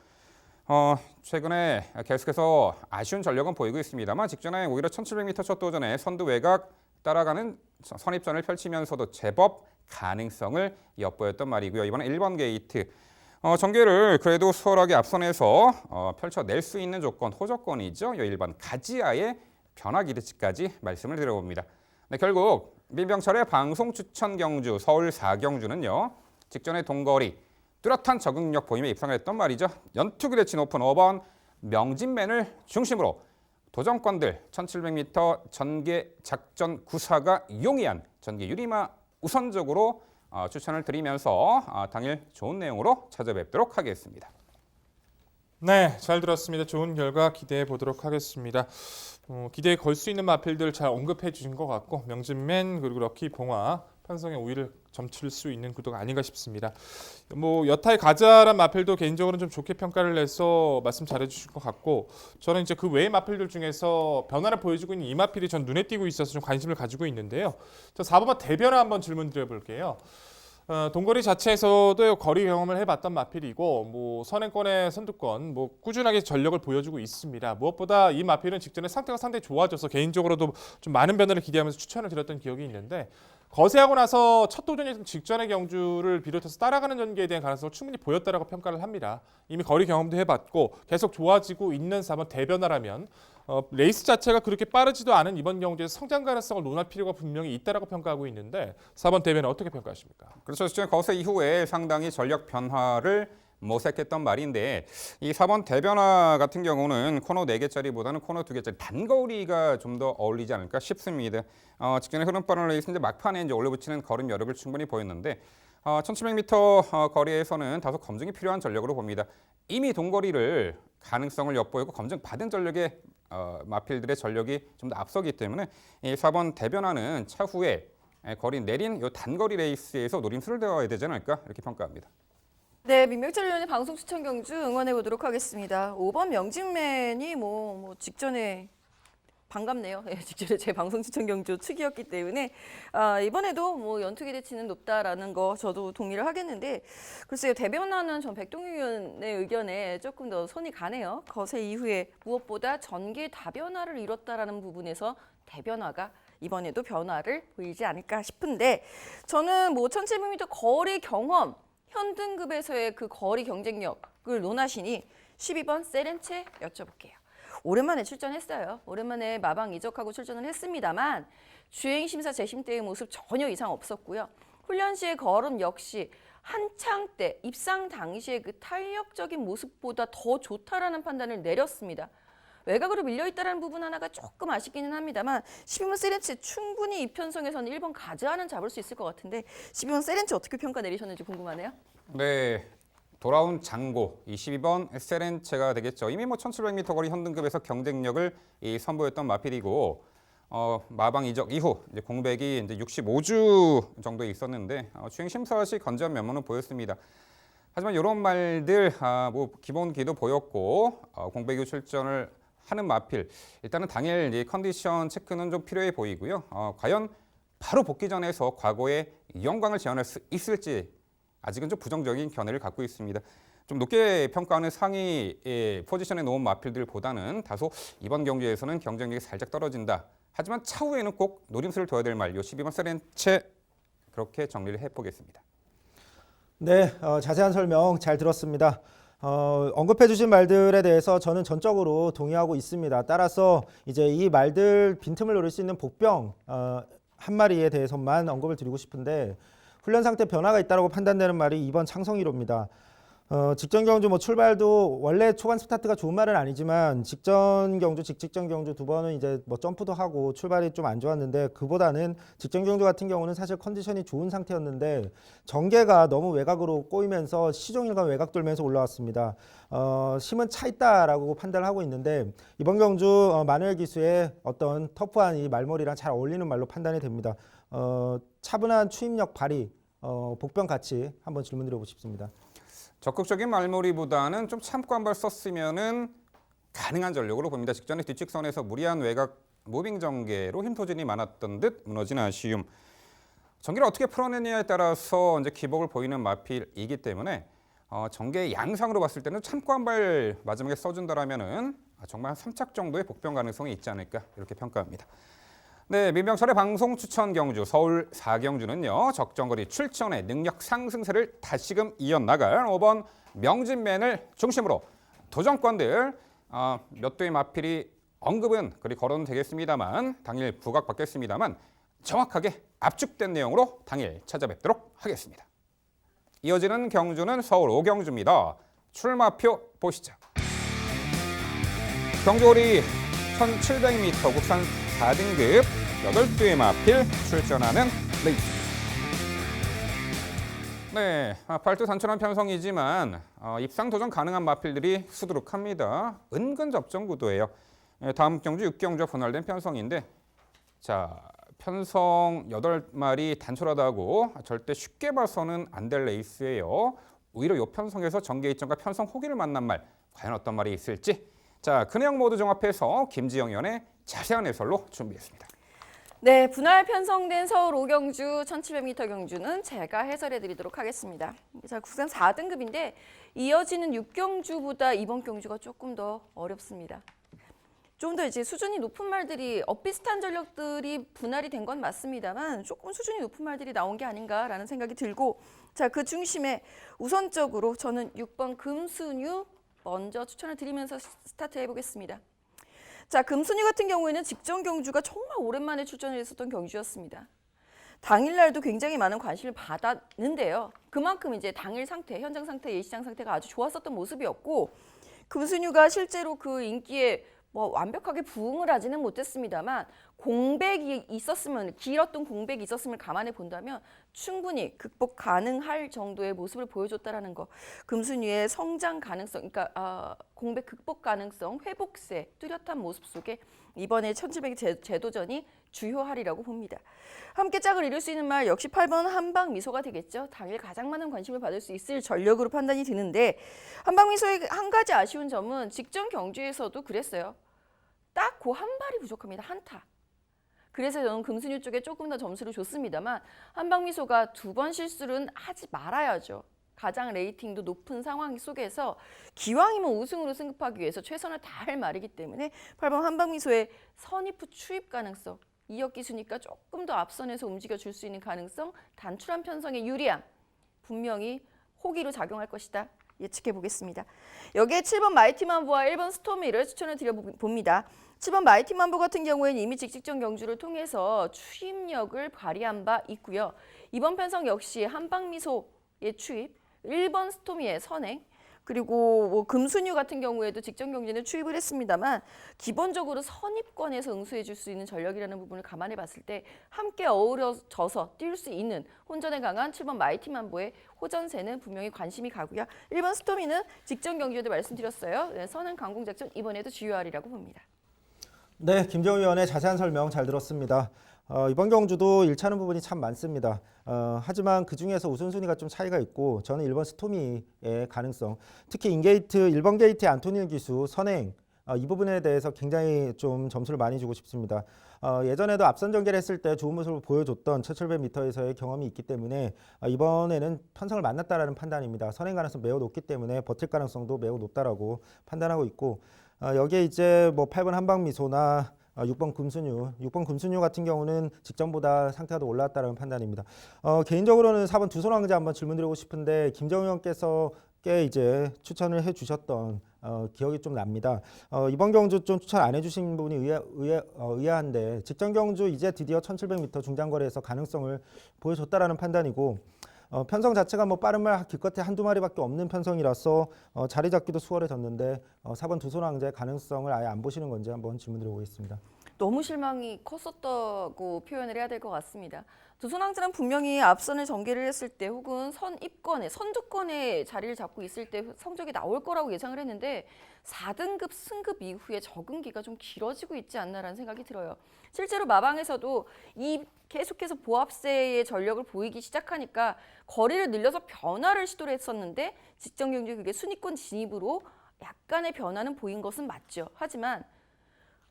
[SPEAKER 1] 최근에 계속해서 아쉬운 전력은 보이고 있습니다만 직전에 오히려 1700m 첫 도전에 선두 외곽 따라가는 선입전을 펼치면서도 제법 가능성을 엿보였던 말이고요. 이번에 1번 게이트 전개를 그래도 수월하게 앞선에서 펼쳐낼 수 있는 조건, 호조건이죠. 1번 가지아의 변화 기대치까지 말씀을 드려봅니다. 네, 결국 민병철의 방송 추천 경주 서울 4경주는요. 직전에 동거리 뚜렷한 적응력 보임에 입상을 했던 말이죠. 연투 기대치 높은 5번 명진맨을 중심으로 도전권들 1700m 전개 작전 구사가 용이한 전개 유리마 우선적으로 추천을 드리면서 당일 좋은 내용으로 찾아뵙도록 하겠습니다.
[SPEAKER 2] 네, 잘 들었습니다. 좋은 결과 기대해 보도록 하겠습니다. 기대에 걸 수 있는 마필들 잘 언급해 주신 것 같고 명진맨 그리고 럭키 봉화 편성의 우위를 점칠 수 있는 구도가 아닌가 싶습니다. 여타의 가자란 마필도 개인적으로는 좀 좋게 평가를 해서 말씀 잘해 주실 것 같고 저는 이제 그 외의 마필들 중에서 변화를 보여주고 있는 이 마필이 전 눈에 띄고 있어서 좀 관심을 가지고 있는데요. 저 4번마 대변화 한번 질문 드려볼게요. 동거리 자체에서도 거리 경험을 해봤던 마필이고 선행권의 선두권 꾸준하게 전력을 보여주고 있습니다. 무엇보다 이 마필은 직전에 상태가 상당히 좋아져서 개인적으로도 좀 많은 변화를 기대하면서 추천을 드렸던 기억이 있는데 거세하고 나서 첫 도전이 직전의 경주를 비롯해서 따라가는 전개에 대한 가능성을 충분히 보였다라고 평가를 합니다. 이미 거리 경험도 해봤고 계속 좋아지고 있는 4번 대변화라면 레이스 자체가 그렇게 빠르지도 않은 이번 경주에서 성장 가능성을 논할 필요가 분명히 있다라고 평가하고 있는데 4번 대변화 어떻게 평가하십니까?
[SPEAKER 1] 그렇죠. 지금 거세 이후에 상당히 전력 변화를 모색했던 말인데 이 4번 대변화 같은 경우는 코너 4개짜리보다는 코너 2개짜리 단거리가 좀 더 어울리지 않을까 싶습니다. 직전에 흐름 빠른 레이스인데 막판에 이제 올려붙이는 걸음 여력을 충분히 보였는데 1700m 거리에서는 다소 검증이 필요한 전력으로 봅니다. 이미 동거리를 가능성을 엿보이고 검증 받은 전력의 마필들의 전력이 좀 더 앞서기 때문에 이 4번 대변화는 차후에 거리 내린 이 단거리 레이스에서 노림수를 대어야 되지 않을까 이렇게 평가합니다.
[SPEAKER 4] 네, 민병철 의원의 방송 추천 경주 응원해 보도록 하겠습니다. 5번 명진맨이 직전에 반갑네요. 네, 직전에 제 방송 추천 경주 측이었기 때문에 이번에도 연투 기대치는 높다라는 거 저도 동의를 하겠는데 글쎄요 대변화는 전 백동윤 의원의 의견에 조금 더 손이 가네요. 거세 이후에 무엇보다 전개 다변화를 이뤘다라는 부분에서 대변화가 이번에도 변화를 보이지 않을까 싶은데 저는 1700m 거리 경험 현등급에서의 그 거리 경쟁력을 논하시니 12번 세렌체 여쭤볼게요. 오랜만에 출전했어요. 오랜만에 마방 이적하고 출전을 했습니다만 주행 심사 재심 때의 모습 전혀 이상 없었고요. 훈련 시의 걸음 역시 한창 때 입상 당시의 그 탄력적인 모습보다 더 좋다라는 판단을 내렸습니다. 외곽으로 밀려있다는 부분 하나가 조금 아쉽기는 합니다만 12번 세렌체 충분히 이 편성에서는 1번 가즈아는 잡을 수 있을 것 같은데 12번 세렌체 어떻게 평가 내리셨는지 궁금하네요.
[SPEAKER 1] 네, 돌아온 장고 22번 세렌체가 되겠죠. 이미 1700m 거리 현등급에서 경쟁력을 선보였던 마필이고 마방 이적 이후 이제 공백이 이제 65주 정도 있었는데 주행 심사 시 건재한 면모는 보였습니다. 하지만 이런 말들 기본기도 보였고 공백 이후 출전을 하는 마필 일단은 당일 이 컨디션 체크는 좀 필요해 보이고요. 과연 바로 복귀 전에서 과거의 영광을 재현할 수 있을지 아직은 좀 부정적인 견해를 갖고 있습니다. 좀 높게 평가하는 상위 포지션에 놓은 마필들보다는 다소 이번 경기에서는 경쟁력이 살짝 떨어진다. 하지만 차후에는 꼭 노림수를 둬야 될 말, 요 12번 세렌체 그렇게 정리를 해보겠습니다.
[SPEAKER 3] 네, 자세한 설명 잘 들었습니다. 언급해 주신 말들에 대해서 저는 전적으로 동의하고 있습니다. 따라서 이제 이 말들 빈틈을 노릴 수 있는 복병 한 마리에 대해서만 언급을 드리고 싶은데 훈련 상태 변화가 있다고 판단되는 말이 2번 창성이로입니다. 직전 경주 출발도 원래 초반 스타트가 좋은 말은 아니지만 직전 경주, 직직전 경주 두 번은 이제 점프도 하고 출발이 좀 안 좋았는데 그보다는 직전 경주 같은 경우는 사실 컨디션이 좋은 상태였는데 전개가 너무 외곽으로 꼬이면서 시종일관 외곽 돌면서 올라왔습니다. 힘은 차 있다라고 판단을 하고 있는데 이번 경주 마누엘 기수의 어떤 터프한 이 말머리랑 잘 어울리는 말로 판단이 됩니다. 차분한 추임력 발휘, 복병 같이 한번 질문 드려보고 싶습니다.
[SPEAKER 1] 적극적인 말머리보다는 좀 참고 한 발 썼으면은 가능한 전력으로 봅니다. 직전에 뒷직선에서 무리한 외곽 무빙 전개로 힘 소진이 많았던 듯 무너진 아쉬움. 전개를 어떻게 풀어내냐에 따라서 이제 기복을 보이는 마필이기 때문에 전개 양상으로 봤을 때는 참고 한 발 마지막에 써준다라면은 정말 한 3착 정도의 복병 가능성이 있지 않을까 이렇게 평가합니다. 네, 민병철의 방송 추천 경주 서울 4경주는요. 적정거리 출전의 능력 상승세를 다시금 이어나갈 5번 명진맨을 중심으로 도전권들 몇 도의 마필이 언급은 그리 걸어도 되겠습니다만 당일 부각받겠습니다만 정확하게 압축된 내용으로 당일 찾아뵙도록 하겠습니다. 이어지는 경주는 서울 5경주입니다. 출마표 보시죠. 경주거리 1700m 국산 4등급 8도의 마필 출전하는 레이스입니다. 네, 발도 단촐한 편성이지만 입상 도전 가능한 마필들이 수두룩합니다. 은근 접전 구도예요. 다음 경주 6경주와 분할된 편성인데 자 편성 8마리 단촐하다고 절대 쉽게 봐서는 안 될 레이스예요. 오히려 이 편성에서 전개 이점과 편성 호기를 만난 말 과연 어떤 말이 있을지 자 그 내용 모두 종합해서 김지영 의원의 자세한 해설로 준비했습니다.
[SPEAKER 4] 네, 분할 편성된 서울 5경주 1700m 경주는 제가 해설해 드리도록 하겠습니다. 자, 국산 4등급인데 이어지는 6경주보다 이번 경주가 조금 더 어렵습니다. 좀 더 이제 수준이 높은 말들이 엇비슷한 전력들이 분할이 된 건 맞습니다만 조금 수준이 높은 말들이 나온 게 아닌가라는 생각이 들고 자, 그 중심에 우선적으로 저는 6번 금순유 먼저 추천을 드리면서 스타트해 보겠습니다. 자, 금순위 같은 경우에는 직전 경주가 정말 오랜만에 출전을 했었던 경주였습니다. 당일날도 굉장히 많은 관심을 받았는데요. 그만큼 이제 당일 상태, 현장 상태, 예시장 상태가 아주 좋았었던 모습이었고 금순위가 실제로 그 인기에 완벽하게 부응을 하지는 못했습니다만 공백이 있었으면 길었던 공백이 있었음을 감안해 본다면 충분히 극복 가능할 정도의 모습을 보여줬다라는 거. 금순위의 성장 가능성, 그러니까 공백 극복 가능성, 회복세, 뚜렷한 모습 속에 이번에 1700 재도전이 주요하리라고 봅니다. 함께 짝을 이룰 수 있는 말 역시 8번 한방미소가 되겠죠. 당일 가장 많은 관심을 받을 수 있을 전력으로 판단이 드는데 한방미소의 한 가지 아쉬운 점은 직전 경주에서도 그랬어요. 딱 그 한 발이 부족합니다. 한타. 그래서 저는 금순유 쪽에 조금 더 점수를 줬습니다만 한방미소가 2번 실수는 하지 말아야죠. 가장 레이팅도 높은 상황 속에서 기왕이면 우승으로 승급하기 위해서 최선을 다할 말이기 때문에 8번 한방미소의 선입 후 추입 가능성, 2억 기수니까 조금 더 앞선에서 움직여줄 수 있는 가능성, 단출한 편성의 유리함, 분명히 호기로 작용할 것이다. 예측해 보겠습니다. 여기에 7번 마이티만보와 1번 스토미를 추천을 드려봅니다. 7번 마이티만보 같은 경우에는 이미 직직전 경주를 통해서 추입력을 발휘한 바 있고요. 이번 편성 역시 한방미소의 추입, 1번 스토미의 선행, 그리고 금순유 같은 경우에도 직전 경기는 추입을 했습니다만 기본적으로 선입권에서 응수해 줄 수 있는 전력이라는 부분을 감안해 봤을 때 함께 어우러져서 뛸 수 있는 혼전에 강한 7번 마이티만보의 호전세는 분명히 관심이 가고요. 1번 스토미는 직전 경기에도 말씀드렸어요. 네, 선행 강공 작전 이번에도 주요하리라고 봅니다.
[SPEAKER 3] 네, 김정우 의원의 자세한 설명 잘 들었습니다. 이번 경주도 일차는 부분이 참 많습니다. 하지만 그중에서 우선순위가 좀 차이가 있고 저는 1번 스토미의 가능성, 특히 인게이트 1번 게이트의 안토니오 기수 선행 이 부분에 대해서 굉장히 좀 점수를 많이 주고 싶습니다. 예전에도 앞선 전개를 했을 때 좋은 모습을 보여줬던 1700m에서의 경험이 있기 때문에 이번에는 편성을 만났다라는 판단입니다. 선행 가능성 매우 높기 때문에 버틸 가능성도 매우 높다라고 판단하고 있고 여기에 이제 뭐 8번 한방미소나 6번 금순유 같은 경우는 직전보다 상태가 더 올라왔다는 판단입니다. 개인적으로는 4번 두손왕자 한번 질문드리고 싶은데 김정우 의원께서 꽤 이제 추천을 해주셨던 기억이 좀 납니다. 이번 경주 좀 추천 안 해주신 부분이 의아한데 직전 경주 이제 드디어 1700m 중장거리에서 가능성을 보여줬다라는 판단이고 편성 자체가 뭐 빠른 말 기껏해 한두 마리밖에 없는 편성이라서 자리 잡기도 수월해졌는데 4번 두손왕자의 가능성을 아예 안 보시는 건지 한번 질문드려보겠습니다.
[SPEAKER 4] 너무 실망이 컸었다고 표현을 해야 될 것 같습니다. 두손왕자는 분명히 앞선을 전개를 했을 때 혹은 선두권에 자리를 잡고 있을 때 성적이 나올 거라고 예상을 했는데 4등급 승급 이후에 적응기가 좀 길어지고 있지 않나라는 생각이 들어요. 실제로 마방에서도 이 계속해서 보합세의 전력을 보이기 시작하니까 거리를 늘려서 변화를 시도를 했었는데 직전 경주에 그게 순위권 진입으로 약간의 변화는 보인 것은 맞죠. 하지만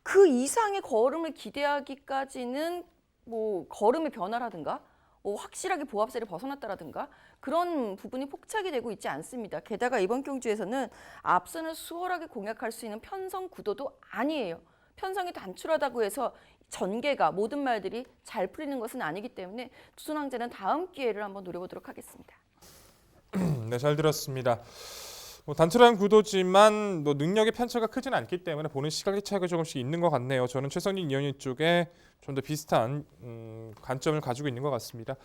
[SPEAKER 4] 그 이상의 걸음을 기대하기까지는 뭐 걸음의 변화라든가 확실하게 보합세를 벗어났다라든가 그런 부분이 포착이 되고 있지 않습니다. 게다가 이번 경주에서는 앞선을 수월하게 공략할 수 있는 편성 구도도 아니에요. 편성이 단출하다고 해서 전개가 모든 말들이 잘 풀리는 것은 아니기 때문에 투순왕자는 다음 기회를 한번 노려보도록 하겠습니다.
[SPEAKER 2] 네, 잘 들었습니다. 단출한 구도지만 능력의 편차가 크진 않기 때문에 보는 시각의 차이가 조금씩 있는 것 같네요. 저는 최성진 이현희 쪽에 좀 더 비슷한 관점을 가지고 있는 것 같습니다.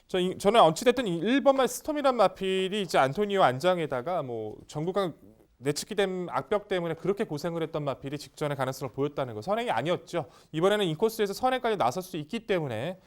[SPEAKER 2] 저는 어찌됐든 1번말 스톰이란 마필이 이제 안토니오 안장에다가 전국강 내측기 된 악벽 때문에 그렇게 고생을 했던 마필이 직전에 가능성을 보였다는 거 선행이 아니었죠. 이번에는 인코스에서 선행까지 나설 수 있기 때문에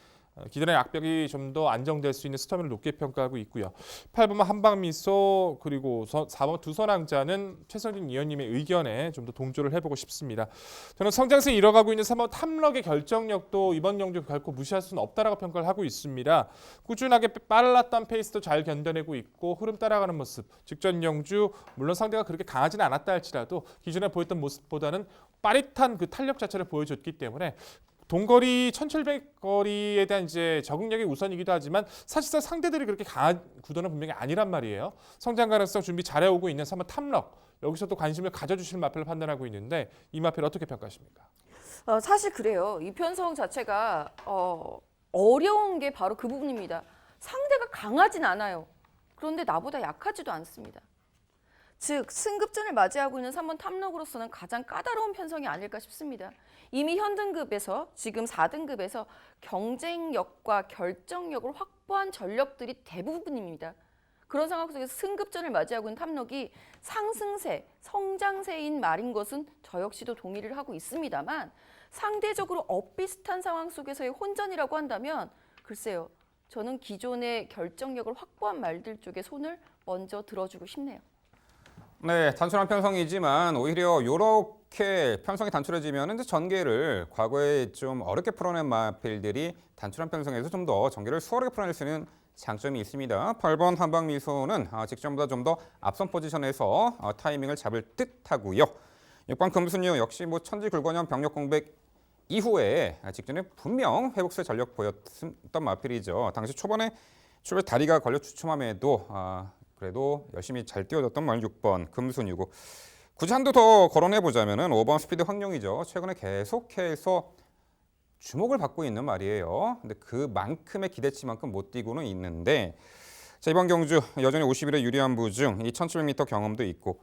[SPEAKER 2] 기존의 악벽이 좀 더 안정될 수 있는 스토미를 높게 평가하고 있고요. 8번만 한방미소 그리고 4번 두선왕자는 최성진 위원님의 의견에 좀 더 동조를 해보고 싶습니다. 저는 성장세 이뤄가고 있는 3번 탐럭의 결정력도 이번 경주 결코 무시할 수는 없다라고 평가를 하고 있습니다. 꾸준하게 빨랐던 페이스도 잘 견뎌내고 있고 흐름 따라가는 모습. 직전 경주 물론 상대가 그렇게 강하지는 않았다 할지라도 기존에 보였던 모습보다는 빠릿한 그 탄력 자체를 보여줬기 때문에 동거리 1700거리에 대한 이제 적응력이 우선이기도 하지만 사실상 상대들이 그렇게 강한 구도는 분명히 아니란 말이에요. 성장 가능성 준비 잘해오고 있는 3번 탐럭. 여기서도 관심을 가져주실 마필을 판단하고 있는데 이 마필 어떻게 평가하십니까?
[SPEAKER 4] 사실 그래요. 이 편성 자체가 어려운 게 바로 그 부분입니다. 상대가 강하진 않아요. 그런데 나보다 약하지도 않습니다. 즉 승급전을 맞이하고 있는 3번 탐럭으로서는 가장 까다로운 편성이 아닐까 싶습니다. 이미 현 등급에서 지금 4등급에서 경쟁력과 결정력을 확보한 전력들이 대부분입니다. 그런 상황 속에서 승급전을 맞이하고 있는 탐럭이 상승세, 성장세인 말인 것은 저 역시도 동의를 하고 있습니다만 상대적으로 엇비슷한 상황 속에서의 혼전이라고 한다면 글쎄요. 저는 기존의 결정력을 확보한 말들 쪽에 손을 먼저 들어주고 싶네요.
[SPEAKER 1] 네, 단순한 편성이지만 오히려 이렇게 편성이 단출해지면 이제 전개를 과거에 좀 어렵게 풀어낸 마필들이 단순한 편성에서 좀 더 전개를 수월하게 풀어낼 수 있는 장점이 있습니다. 8번 한방미소는 직전보다 좀 더 앞선 포지션에서 타이밍을 잡을 듯하고요. 6번 금순유 역시 천지굴권형 병력 공백 이후에 직전에 분명 회복세 전력 보였던 마필이죠. 당시 초반에 출발 다리가 걸려 주춤함에도 그래도 열심히 잘 뛰어줬던 말 6번 금순유고 굳이 한두 더 거론해보자면 5번 스피드 황룡이죠. 최근에 계속해서 주목을 받고 있는 말이에요. 근데 그만큼의 기대치만큼 못 뛰고는 있는데 자, 이번 경주 여전히 50일의 유리한 부중 이 1700m 경험도 있고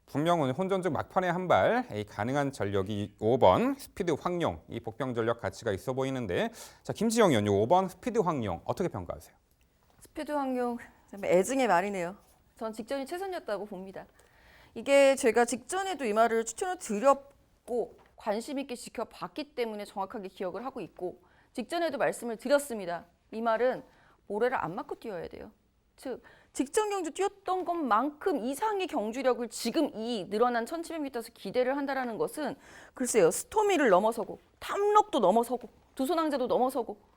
[SPEAKER 1] 분명은 혼전적 막판에 한 발 가능한 전력이 5번 스피드 황룡 이 복병 전력 가치가 있어 보이는데 자 김지영 의원님 5번 스피드 황룡 어떻게 평가하세요?
[SPEAKER 4] 스피드 황룡 애증의 말이네요. 전 직전이 최선이었다고 봅니다. 이게 제가 직전에도 이 말을 추천을 드렸고 관심 있게 지켜봤기 때문에 정확하게 기억을 하고 있고 직전에도 말씀을 드렸습니다. 이 말은 모래를 안 맞고 뛰어야 돼요. 즉 직전 경주 뛰었던 것만큼 이상의 경주력을 지금 이 늘어난 1700m에서 기대를 한다는 것은 글쎄요. 스토미를 넘어서고 탐럭도 넘어서고 두손왕자도 넘어서고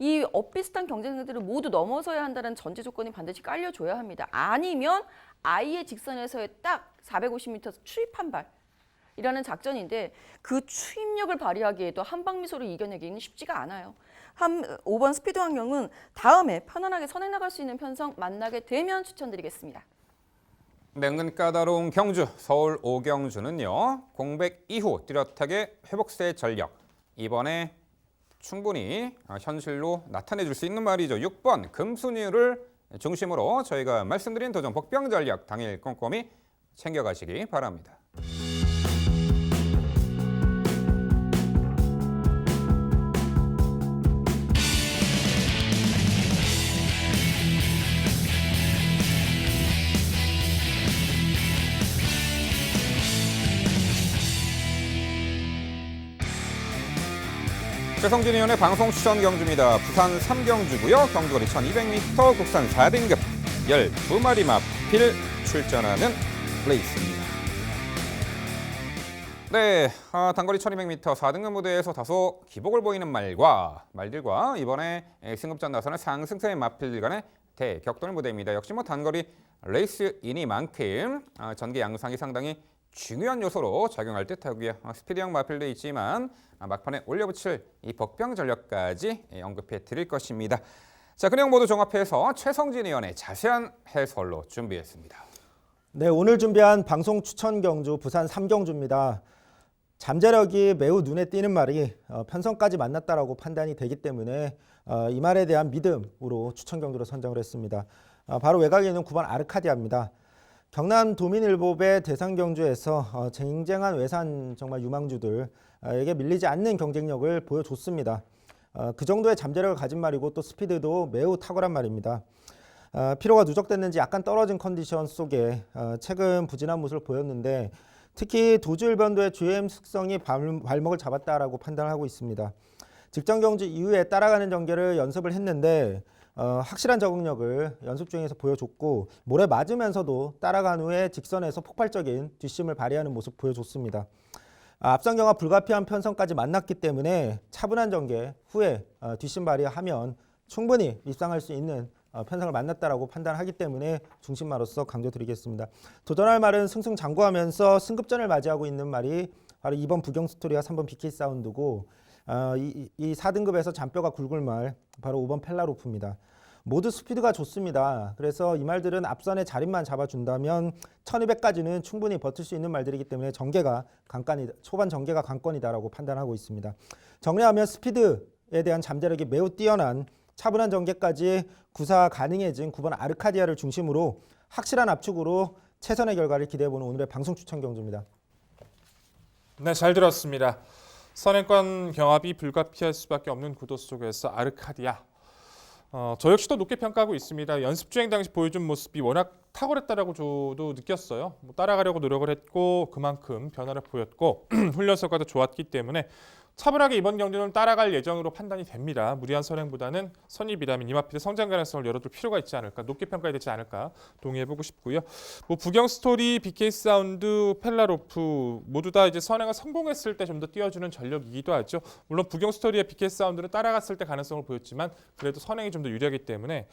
[SPEAKER 4] 이 엇비슷한 경쟁자들을 모두 넘어서야 한다는 전제 조건이 반드시 깔려줘야 합니다. 아니면 아예 직선에서의 딱 450m 추입한 발이라는 작전인데 그 추입력을 발휘하기에도 한방미소를 이겨내기는 쉽지가 않아요. 5번 스피드 황룡은 다음에 편안하게 선행 나갈 수 있는 편성 만나게 되면 추천드리겠습니다.
[SPEAKER 1] 네, 은근 까다로운 경주 서울 5경주는요. 공백 이후 뚜렷하게 회복세 전력 이번에 충분히 현실로 나타내 줄 수 있는 말이죠. 6번 금순위를 중심으로 저희가 말씀드린 도전 복병 전략 당일 꼼꼼히 챙겨가시기 바랍니다. 최성진 의원의 방송 추천 경주입니다. 부산 3경주고요. 경주거리 1200m, 국산 4등급 12마리 마필 출전하는 레이스입니다. 네, 단거리 1200m 4등급 무대에서 다소 기복을 보이는 말들과 이번에 승급전 나서는 상승세의 마필들 간의 대격돌 무대입니다. 역시 단거리 레이스이니만큼 전개 양상이 상당히 중요한 요소로 작용할 듯하고요. 스피드형 마필도 있지만 막판에 올려붙일 이 복병 전력까지 언급해 드릴 것입니다. 자, 그 내용 모두 종합해서 최성진 의원의 자세한 해설로 준비했습니다.
[SPEAKER 3] 네, 오늘 준비한 방송 추천 경주 부산 3경주입니다. 잠재력이 매우 눈에 띄는 말이 편성까지 만났다라고 판단이 되기 때문에 이 말에 대한 믿음으로 추천 경주로 선정을 했습니다. 바로 외곽에 있는 9번 아르카디아입니다. 경남 도민일보배 대상 경주에서 쟁쟁한 외산 정말 유망주들에게 밀리지 않는 경쟁력을 보여줬습니다. 그 정도의 잠재력을 가진 말이고 또 스피드도 매우 탁월한 말입니다. 피로가 누적됐는지 약간 떨어진 컨디션 속에 최근 부진한 모습을 보였는데 특히 도주일변도의 주행 특성이 발목을 잡았다라고 판단을 하고 있습니다. 직전 경주 이후에 따라가는 전개를 연습을 했는데 확실한 적응력을 연습 중에서 보여줬고 모래 맞으면서도 따라간 후에 직선에서 폭발적인 뒷심을 발휘하는 모습 보여줬습니다. 앞선 경화 불가피한 편성까지 만났기 때문에 차분한 전개 후에 뒷심 발휘하면 충분히 입상할 수 있는 편성을 만났다라고 판단하기 때문에 중심마로서 강조드리겠습니다. 도전할 말은 승승장구하면서 승급전을 맞이하고 있는 말이 바로 2번 부경스토리와 3번 BK 사운드고 이 4등급에서 잔뼈가 굵은 말 바로 5번 펠라로프입니다. 모두 스피드가 좋습니다. 그래서 이 말들은 앞선의 자리만 잡아준다면 1200까지는 충분히 버틸 수 있는 말들이기 때문에 초반 전개가 관건이다라고 판단하고 있습니다. 정리하면 스피드에 대한 잠재력이 매우 뛰어난 차분한 전개까지 구사 가능해진 9번 아르카디아를 중심으로 확실한 압축으로 최선의 결과를 기대해보는 오늘의 방송 추천 경주입니다.
[SPEAKER 2] 네, 잘 들었습니다. 선행권 경합이 불가피할 수밖에 없는 구도 속에서 아르카디아. 저 역시도 높게 평가하고 있습니다. 연습 주행 당시 보여준 모습이 워낙 탁월했다라고 저도 느꼈어요. 따라가려고 노력을 했고 그만큼 변화를 보였고 훈련 성과도 좋았기 때문에 차분하게 이번 경기는 따라갈 예정으로 판단이 됩니다. 무리한 선행보다는 선입이라면 이마필의 성장 가능성을 열어둘 필요가 있지 않을까, 높게 평가해야 되지 않을까 동의해보고 싶고요. 부경스토리, BK 사운드, 펠라로프 모두 다 이제 선행을 성공했을 때 좀 더 띄워주는 전력이기도 하죠. 물론 부경스토리와 BK 사운드는 따라갔을 때 가능성을 보였지만 그래도 선행이 좀 더 유리하기 때문에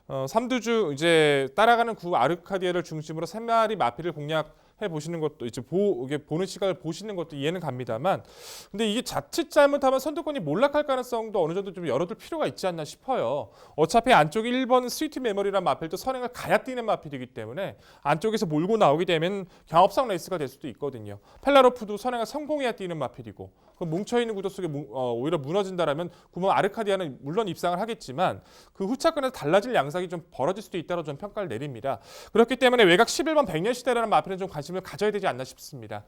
[SPEAKER 2] 3두주 이제 따라가는 9 아르카디아를 중심으로 3마리 마필을 공략해 보시는 것도 이제 보는 시각을 보시는 것도 이해는 갑니다만, 근데 이게 자칫 잘못하면 선두권이 몰락할 가능성도 어느 정도 좀 열어둘 필요가 있지 않나 싶어요. 어차피 안쪽에 1번 스위트 메모리란 마필도 선행을 가야 뛰는 마필이기 때문에 안쪽에서 몰고 나오게 되면 경합상 레이스가 될 수도 있거든요. 펠라로프도 선행을 성공해야 뛰는 마필이고, 그 뭉쳐있는 구도 속에 오히려 무너진다라면 9번 아르카디아는 물론 입상을 하겠지만 그 후차권에서 달라질 양상이 좀 벌어질 수도 있다고 저는 평가를 내립니다. 그렇기 때문에 외곽 11번 백년시대라는 마필은 좀 관심을 가져야 되지 않나 싶습니다.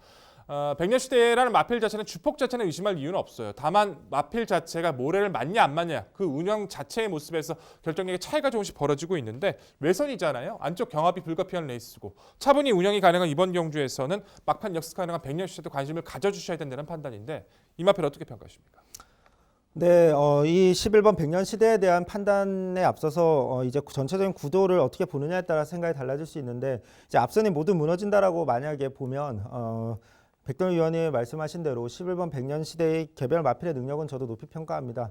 [SPEAKER 2] 백년시대라는 마필 자체는 주폭 자체는 의심할 이유는 없어요. 다만 마필 자체가 모래를 맞냐 안 맞냐 그 운영 자체의 모습에서 결정력의 차이가 조금씩 벌어지고 있는데 외선이잖아요. 안쪽 경합이 불가피한 레이스고 차분히 운영이 가능한 이번 경주에서는 막판 역습 가능한 백년시대도 관심을 가져주셔야 된다는 판단인데 이 마필 어떻게 평가하십니까?
[SPEAKER 3] 네, 이 11번 백년 시대에 대한 판단에 앞서서 이제 전체적인 구도를 어떻게 보느냐에 따라 생각이 달라질 수 있는데 이제 앞선이 모두 무너진다라고 만약에 보면 백동희 의원이 말씀하신 대로 11번 백년 시대의 개별 마필의 능력은 저도 높이 평가합니다.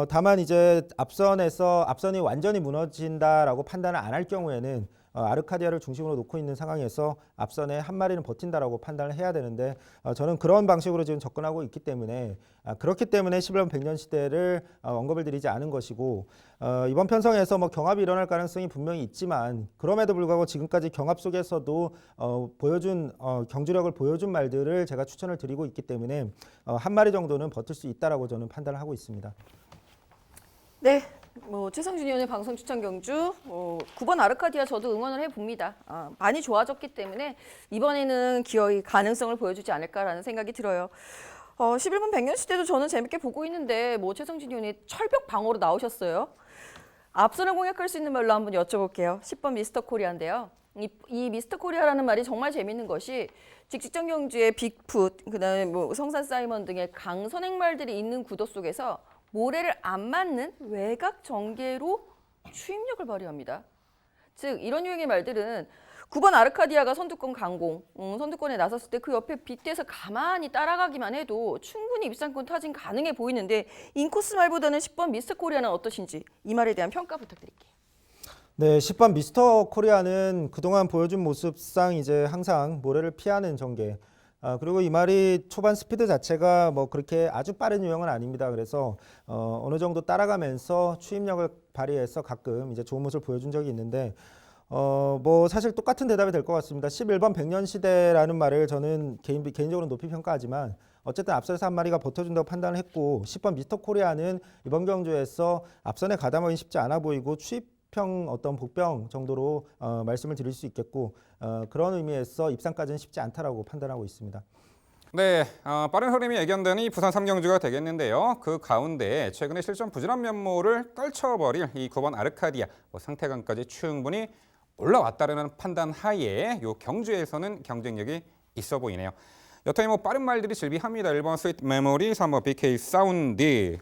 [SPEAKER 3] 다만 이제 앞선이 완전히 무너진다라고 판단을 안 할 경우에는 아르카디아를 중심으로 놓고 있는 상황에서 앞선에 한 마리는 버틴다라고 판단을 해야 되는데 저는 그런 방식으로 지금 접근하고 있기 때문에 그렇기 때문에 11번 백년 시대를 언급을 드리지 않은 것이고 이번 편성에서 경합이 일어날 가능성이 분명히 있지만 그럼에도 불구하고 지금까지 경합 속에서도 보여준 경주력을 보여준 말들을 제가 추천을 드리고 있기 때문에 한 마리 정도는 버틸 수 있다라고 저는 판단을 하고 있습니다.
[SPEAKER 4] 네, 최성준 의원의 방송 추천 경주 9번 아르카디아 저도 응원을 해봅니다. 많이 좋아졌기 때문에 이번에는 기어이 가능성을 보여주지 않을까라는 생각이 들어요. 11번 백년시대도 저는 재밌게 보고 있는데 최성준 의원이 철벽 방어로 나오셨어요. 앞선을 공략할 수 있는 말로 한번 여쭤볼게요. 10번 미스터 코리아인데요. 이 미스터 코리아라는 말이 정말 재밌는 것이 직직전 경주의 빅풋, 그다음에 성산 사이먼 등의 강선행 말들이 있는 구도 속에서 모래를 안 맞는 외곽 전개로 추임력을 발휘합니다. 즉 이런 유형의 말들은 9번 아르카디아가 선두권 강공, 선두권에 나섰을 때 그 옆에 빗대서 가만히 따라가기만 해도 충분히 입상권 타진 가능해 보이는데 인코스 말보다는 10번 미스터 코리아는 어떠신지 이 말에 대한 평가 부탁드릴게요.
[SPEAKER 3] 네, 10번 미스터 코리아는 그동안 보여준 모습상 이제 항상 모래를 피하는 전개. 그리고 이 말이 초반 스피드 자체가 뭐 그렇게 아주 빠른 유형은 아닙니다. 그래서 어느 정도 따라가면서 추임력을 발휘해서 가끔 이제 좋은 모습을 보여준 적이 있는데 뭐 사실 똑같은 대답이 될 것 같습니다. 11번 백년 시대라는 말을 저는 개인적으로 높이 평가하지만 어쨌든 앞선에서 한 마리가 버텨준다고 판단을 했고 10번 미스터 코리아는 이번 경주에서 앞선에 가담하기 쉽지 않아 보이고 추입형 어떤 복병 정도로 말씀을 드릴 수 있겠고 그런 의미에서 입상까지는 쉽지 않다라고 판단하고 있습니다.
[SPEAKER 1] 네, 빠른 흐름이 예견되는 부산 3경주가 되겠는데요. 그 가운데 최근에 실전 부진한 면모를 떨쳐버릴 이 9번 아르카디아 상태감까지 충분히 올라왔다는 판단 하에 이 경주에서는 경쟁력이 있어 보이네요. 여타이 빠른 말들이 즐비합니다. 1번 스위트 메모리, 3번 BK 사운드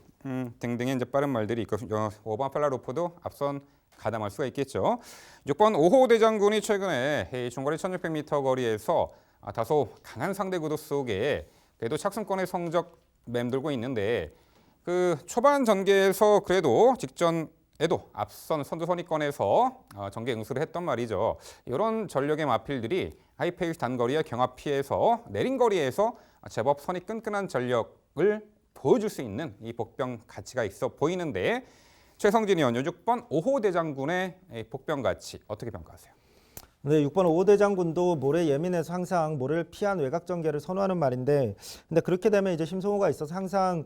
[SPEAKER 1] 등등의 이제 빠른 말들이 있고 5번 팔라로프도 앞선 가담할 수가 있겠죠. 6번 5호 대장군이 최근에 중거리 1600m 거리에서 다소 강한 상대 구도 속에 그래도 착승권의 성적 맴돌고 있는데 그 초반 전개에서 그래도 직전에도 앞선 선두 선위권에서 전개 응수를 했던 말이죠. 이런 전력의 마필들이 하이페이스 단거리와 경합 피해서 내린 거리에서 제법 선이 끈끈한 전력을 보여줄 수 있는 이 복병 가치가 있어 보이는데 최성진 의원 6번 5호 대장군의 복병 가치 어떻게 평가하세요?
[SPEAKER 3] 네, 6번 5호 대장군도 모래 예민해서 항상 모래를 피한 외곽 전개를 선호하는 말인데 근데 그렇게 되면 이제 심소모가 있어서 항상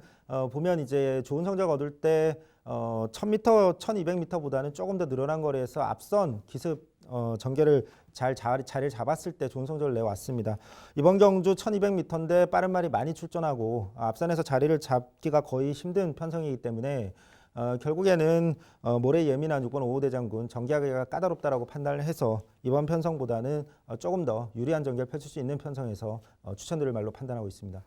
[SPEAKER 3] 보면 이제 좋은 성적 얻을 때 1000m, 1200m보다는 조금 더 늘어난 거리에서 앞선 기습 전개를 자리를 잡았을 때 좋은 성적을 내왔습니다. 이번 경주 1200m인데 빠른 말이 많이 출전하고 앞선에서 자리를 잡기가 거의 힘든 편성이기 때문에 결국에는 모래 예민한 6번 5호 대장군 전개하기가 까다롭다라고 판단을 해서 이번 편성보다는 조금 더 유리한 전개를 펼칠 수 있는 편성에서 추천드릴 말로 판단하고 있습니다.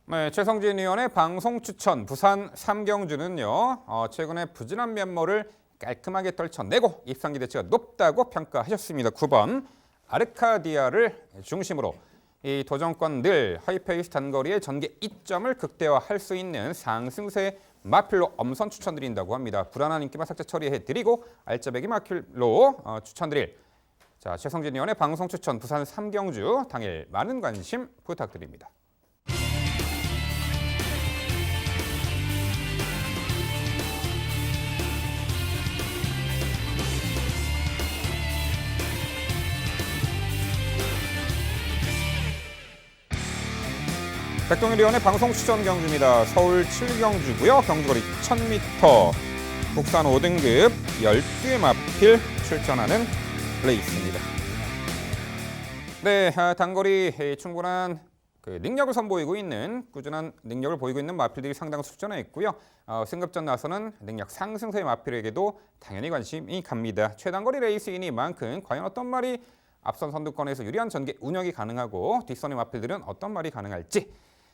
[SPEAKER 1] 네, 최성진 의원의 방송 추천 부산 3경주는요. 최근에 부진한 면모를 깔끔하게 떨쳐내고 입상 기대치가 높다고 평가하셨습니다. 9번 아르카디아를 중심으로 이 도전권 늘 하이페이스 단거리의 전개 이점을 극대화할 수 있는 상승세 마필로 엄선 추천드린다고 합니다. 불안한 인기만 삭제 처리해드리고 알짜배기 마필로 추천드릴 최성진 의원의 방송 추천 부산 3경주 당일 많은 관심 부탁드립니다. 백동일 의원의 방송 추천 경주입니다. 서울 7경주고요. 경주거리 1000m, 국산 5등급 12의 마필 출전하는 레이스입니다. 네, 단거리 충분한 능력을 선보이고 있는 꾸준한 능력을 보이고 있는 마필들이 상당수 출전해 있고요. 승급전 나서는 능력 상승세의 마필에게도 당연히 관심이 갑니다. 최단거리 레이스이니만큼 과연 어떤 말이 앞선 선두권에서 유리한 전개 운영이 가능하고 뒷선의 마필들은 어떤 말이 가능할지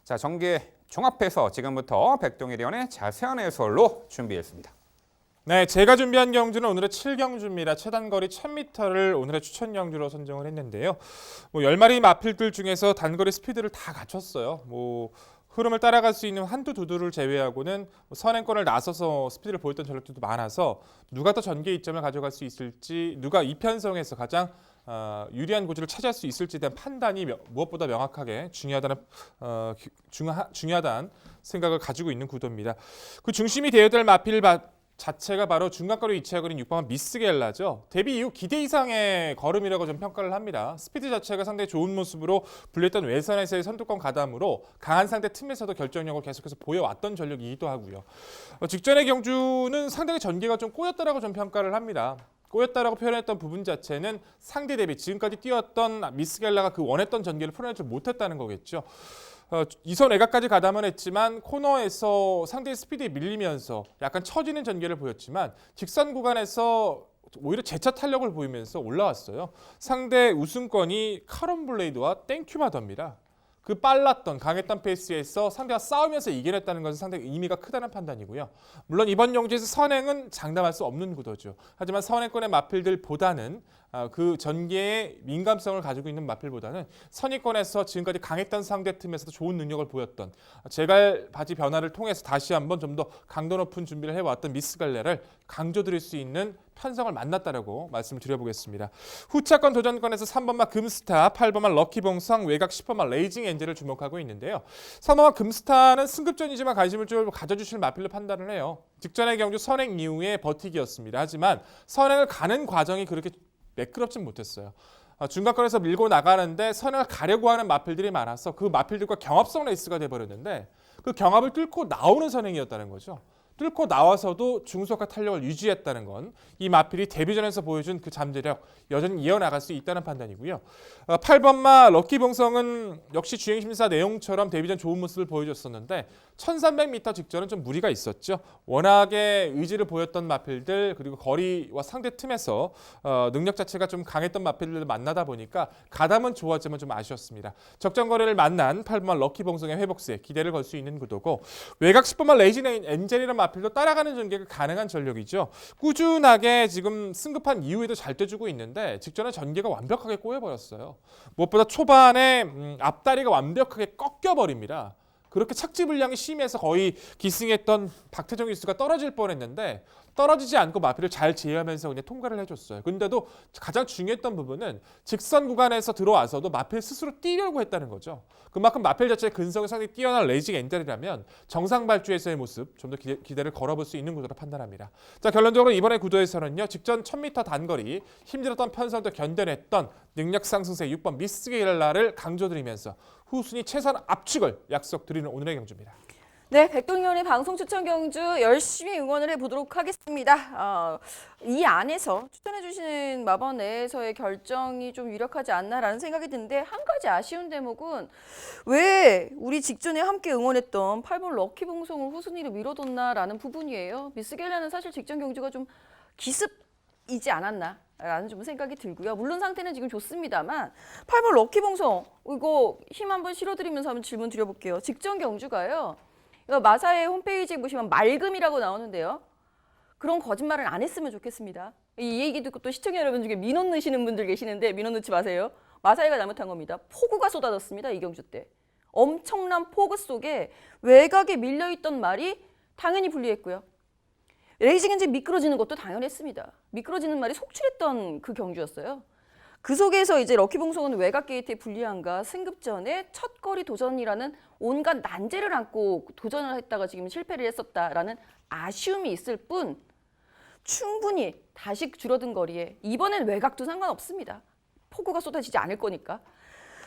[SPEAKER 1] 자, 전개 종합해서 지금부터 백동일 의원의 자세한 해설로 준비했습니다.
[SPEAKER 2] 네, 제가 준비한 경주는 오늘의 7경주입니다. 최단거리 1000m를 오늘의 추천 경주로 선정을 했는데요. 10마리 마필들 중에서 단거리 스피드를 다 갖췄어요. 흐름을 따라갈 수 있는 한두 두두를 제외하고는 선행권을 나서서 스피드를 보였던 전력들도 많아서 누가 더 전개 이점을 가져갈 수 있을지, 누가 이편성에서 가장 유리한 고지를 차지할 수 있을지에 대한 판단이 무엇보다 명확하게 중요하다는 생각을 가지고 있는 구도입니다. 그 중심이 되어야 될 마필 자체가 바로 중간거리 위치하고 있는 6번 미스겔라죠. 데뷔 이후 기대 이상의 걸음이라고 좀 평가를 합니다. 스피드 자체가 상당히 좋은 모습으로 불렸던 외선에서의 선두권 가담으로 강한 상대 틈에서도 결정력을 계속해서 보여왔던 전력이기도 하고요. 직전의 경주는 상당히 전개가 좀 꼬였다라고 좀 평가를 합니다. 꼬였다라고 표현했던 부분 자체는 상대 대비 지금까지 뛰었던 미스겔라가 그 원했던 전개를 풀어내지 못했다는 거겠죠. 이선 외곽까지 가담을 했지만 코너에서 상대의 스피드에 밀리면서 약간 처지는 전개를 보였지만 직선 구간에서 오히려 재차 탄력을 보이면서 올라왔어요. 상대 우승권이 카론 블레이드와 땡큐마더입니다. 그 빨랐던 강했던 페이스에서 상대가 싸우면서 이겨냈다는 것은 상당히 의미가 크다는 판단이고요. 물론 이번 경주에서 선행은 장담할 수 없는 구도죠. 하지만 선행권의 마필들보다는 그 전개의 민감성을 가지고 있는 마필보다는 선의권에서 지금까지 강했던 상대 틈에서도 좋은 능력을 보였던 제갈 바지 변화를 통해서 다시 한번 좀 더 강도 높은 준비를 해왔던 미스갈레를 강조드릴 수 있는 편성을 만났다라고 말씀을 드려보겠습니다. 후차권 도전권에서 3번마 금스타, 8번마 럭키봉성, 외곽 10번마 레이징 엔젤을 주목하고 있는데요. 3번마 금스타는 승급전이지만 관심을 좀 가져주실 마필로 판단을 해요. 직전의 경주 선행 이후에 버티기였습니다. 하지만 선행을 가는 과정이 그렇게 매끄럽진 못했어요. 중간권에서 밀고 나가는데 선행을 가려고 하는 마필들이 많아서 그 마필들과 경합성 레이스가 돼버렸는데 그 경합을 뚫고 나오는 선행이었다는 거죠. 뚫고 나와서도 중속과 탄력을 유지했다는 건 이 마필이 데뷔전에서 보여준 그 잠재력 여전히 이어나갈 수 있다는 판단이고요. 8번마 럭키봉성은 역시 주행심사 내용처럼 데뷔전 좋은 모습을 보여줬었는데 1300m 직전은 좀 무리가 있었죠. 워낙에 의지를 보였던 마필들 그리고 거리와 상대 틈에서 능력 자체가 좀 강했던 마필들을 만나다 보니까 가담은 좋았지만 좀 아쉬웠습니다. 적정거리를 만난 8번마 럭키봉성의 회복세에 기대를 걸 수 있는 구도고 외곽 10번마 레이징 엔젤이라는 마필도 따라가는 전개가 가능한 전력이죠. 꾸준하게 지금 승급한 이후에도 잘 떼주고 있는데 직전에 전개가 완벽하게 꼬여버렸어요. 무엇보다 초반에 앞다리가 완벽하게 꺾여버립니다. 그렇게 착지 불량이 심해서 거의 기승했던 박태정 기수가 떨어질 뻔했는데 떨어지지 않고 마필을 잘 제어하면서 그냥 통과를 해줬어요. 근데도 가장 중요했던 부분은 직선 구간에서 들어와서도 마필 스스로 뛰려고 했다는 거죠. 그만큼 마필 자체의 근성이 상당히 뛰어난 레이징 엔젤이라면 정상 발주에서의 모습 좀 더 기대를 걸어볼 수 있는 구도로 판단합니다. 자, 결론적으로 이번에 구도에서는요. 직전 1000m 단거리 힘들었던 편성도 견뎌냈던 능력 상승세 6번 미스게일라를 강조드리면서 후순위 최선 압축을 약속드리는 오늘의 경주입니다.
[SPEAKER 4] 네, 백동위원의 방송 추천 경주 열심히 응원을 해보도록 하겠습니다. 이 안에서 추천해주시는 마번 내에서의 결정이 좀 유력하지 않나라는 생각이 드는데 한 가지 아쉬운 대목은 왜 우리 직전에 함께 응원했던 8번 럭키봉성을 후순위로 밀어뒀나라는 부분이에요. 미스겔라는 사실 직전 경주가 좀 기습이지 않았나 라는 좀 생각이 들고요. 물론 상태는 지금 좋습니다만 8번 럭키봉성 이거 힘 한번 실어드리면서 한번 질문 드려볼게요. 직전 경주가요. 이거 마사의 홈페이지에 보시면 맑음이라고 나오는데요. 그런 거짓말은 안 했으면 좋겠습니다. 이 얘기 듣고 또 시청자 여러분 중에 민원 넣으시는 분들 계시는데 민원 넣지 마세요. 마사이가 잘못한 겁니다. 폭우가 쏟아졌습니다. 이 경주 때. 엄청난 폭우 속에 외곽에 밀려있던 말이 당연히 불리했고요. 레이징 엔진 미끄러지는 것도 당연했습니다. 미끄러지는 말이 속출했던 그 경주였어요. 그 속에서 이제 럭키봉성은 외곽 게이트의 불리함과 승급전에 첫 거리 도전이라는 온갖 난제를 안고 도전을 했다가 지금 실패를 했었다라는 아쉬움이 있을 뿐 충분히 다시 줄어든 거리에 이번엔 외곽도 상관없습니다. 폭우가 쏟아지지 않을 거니까.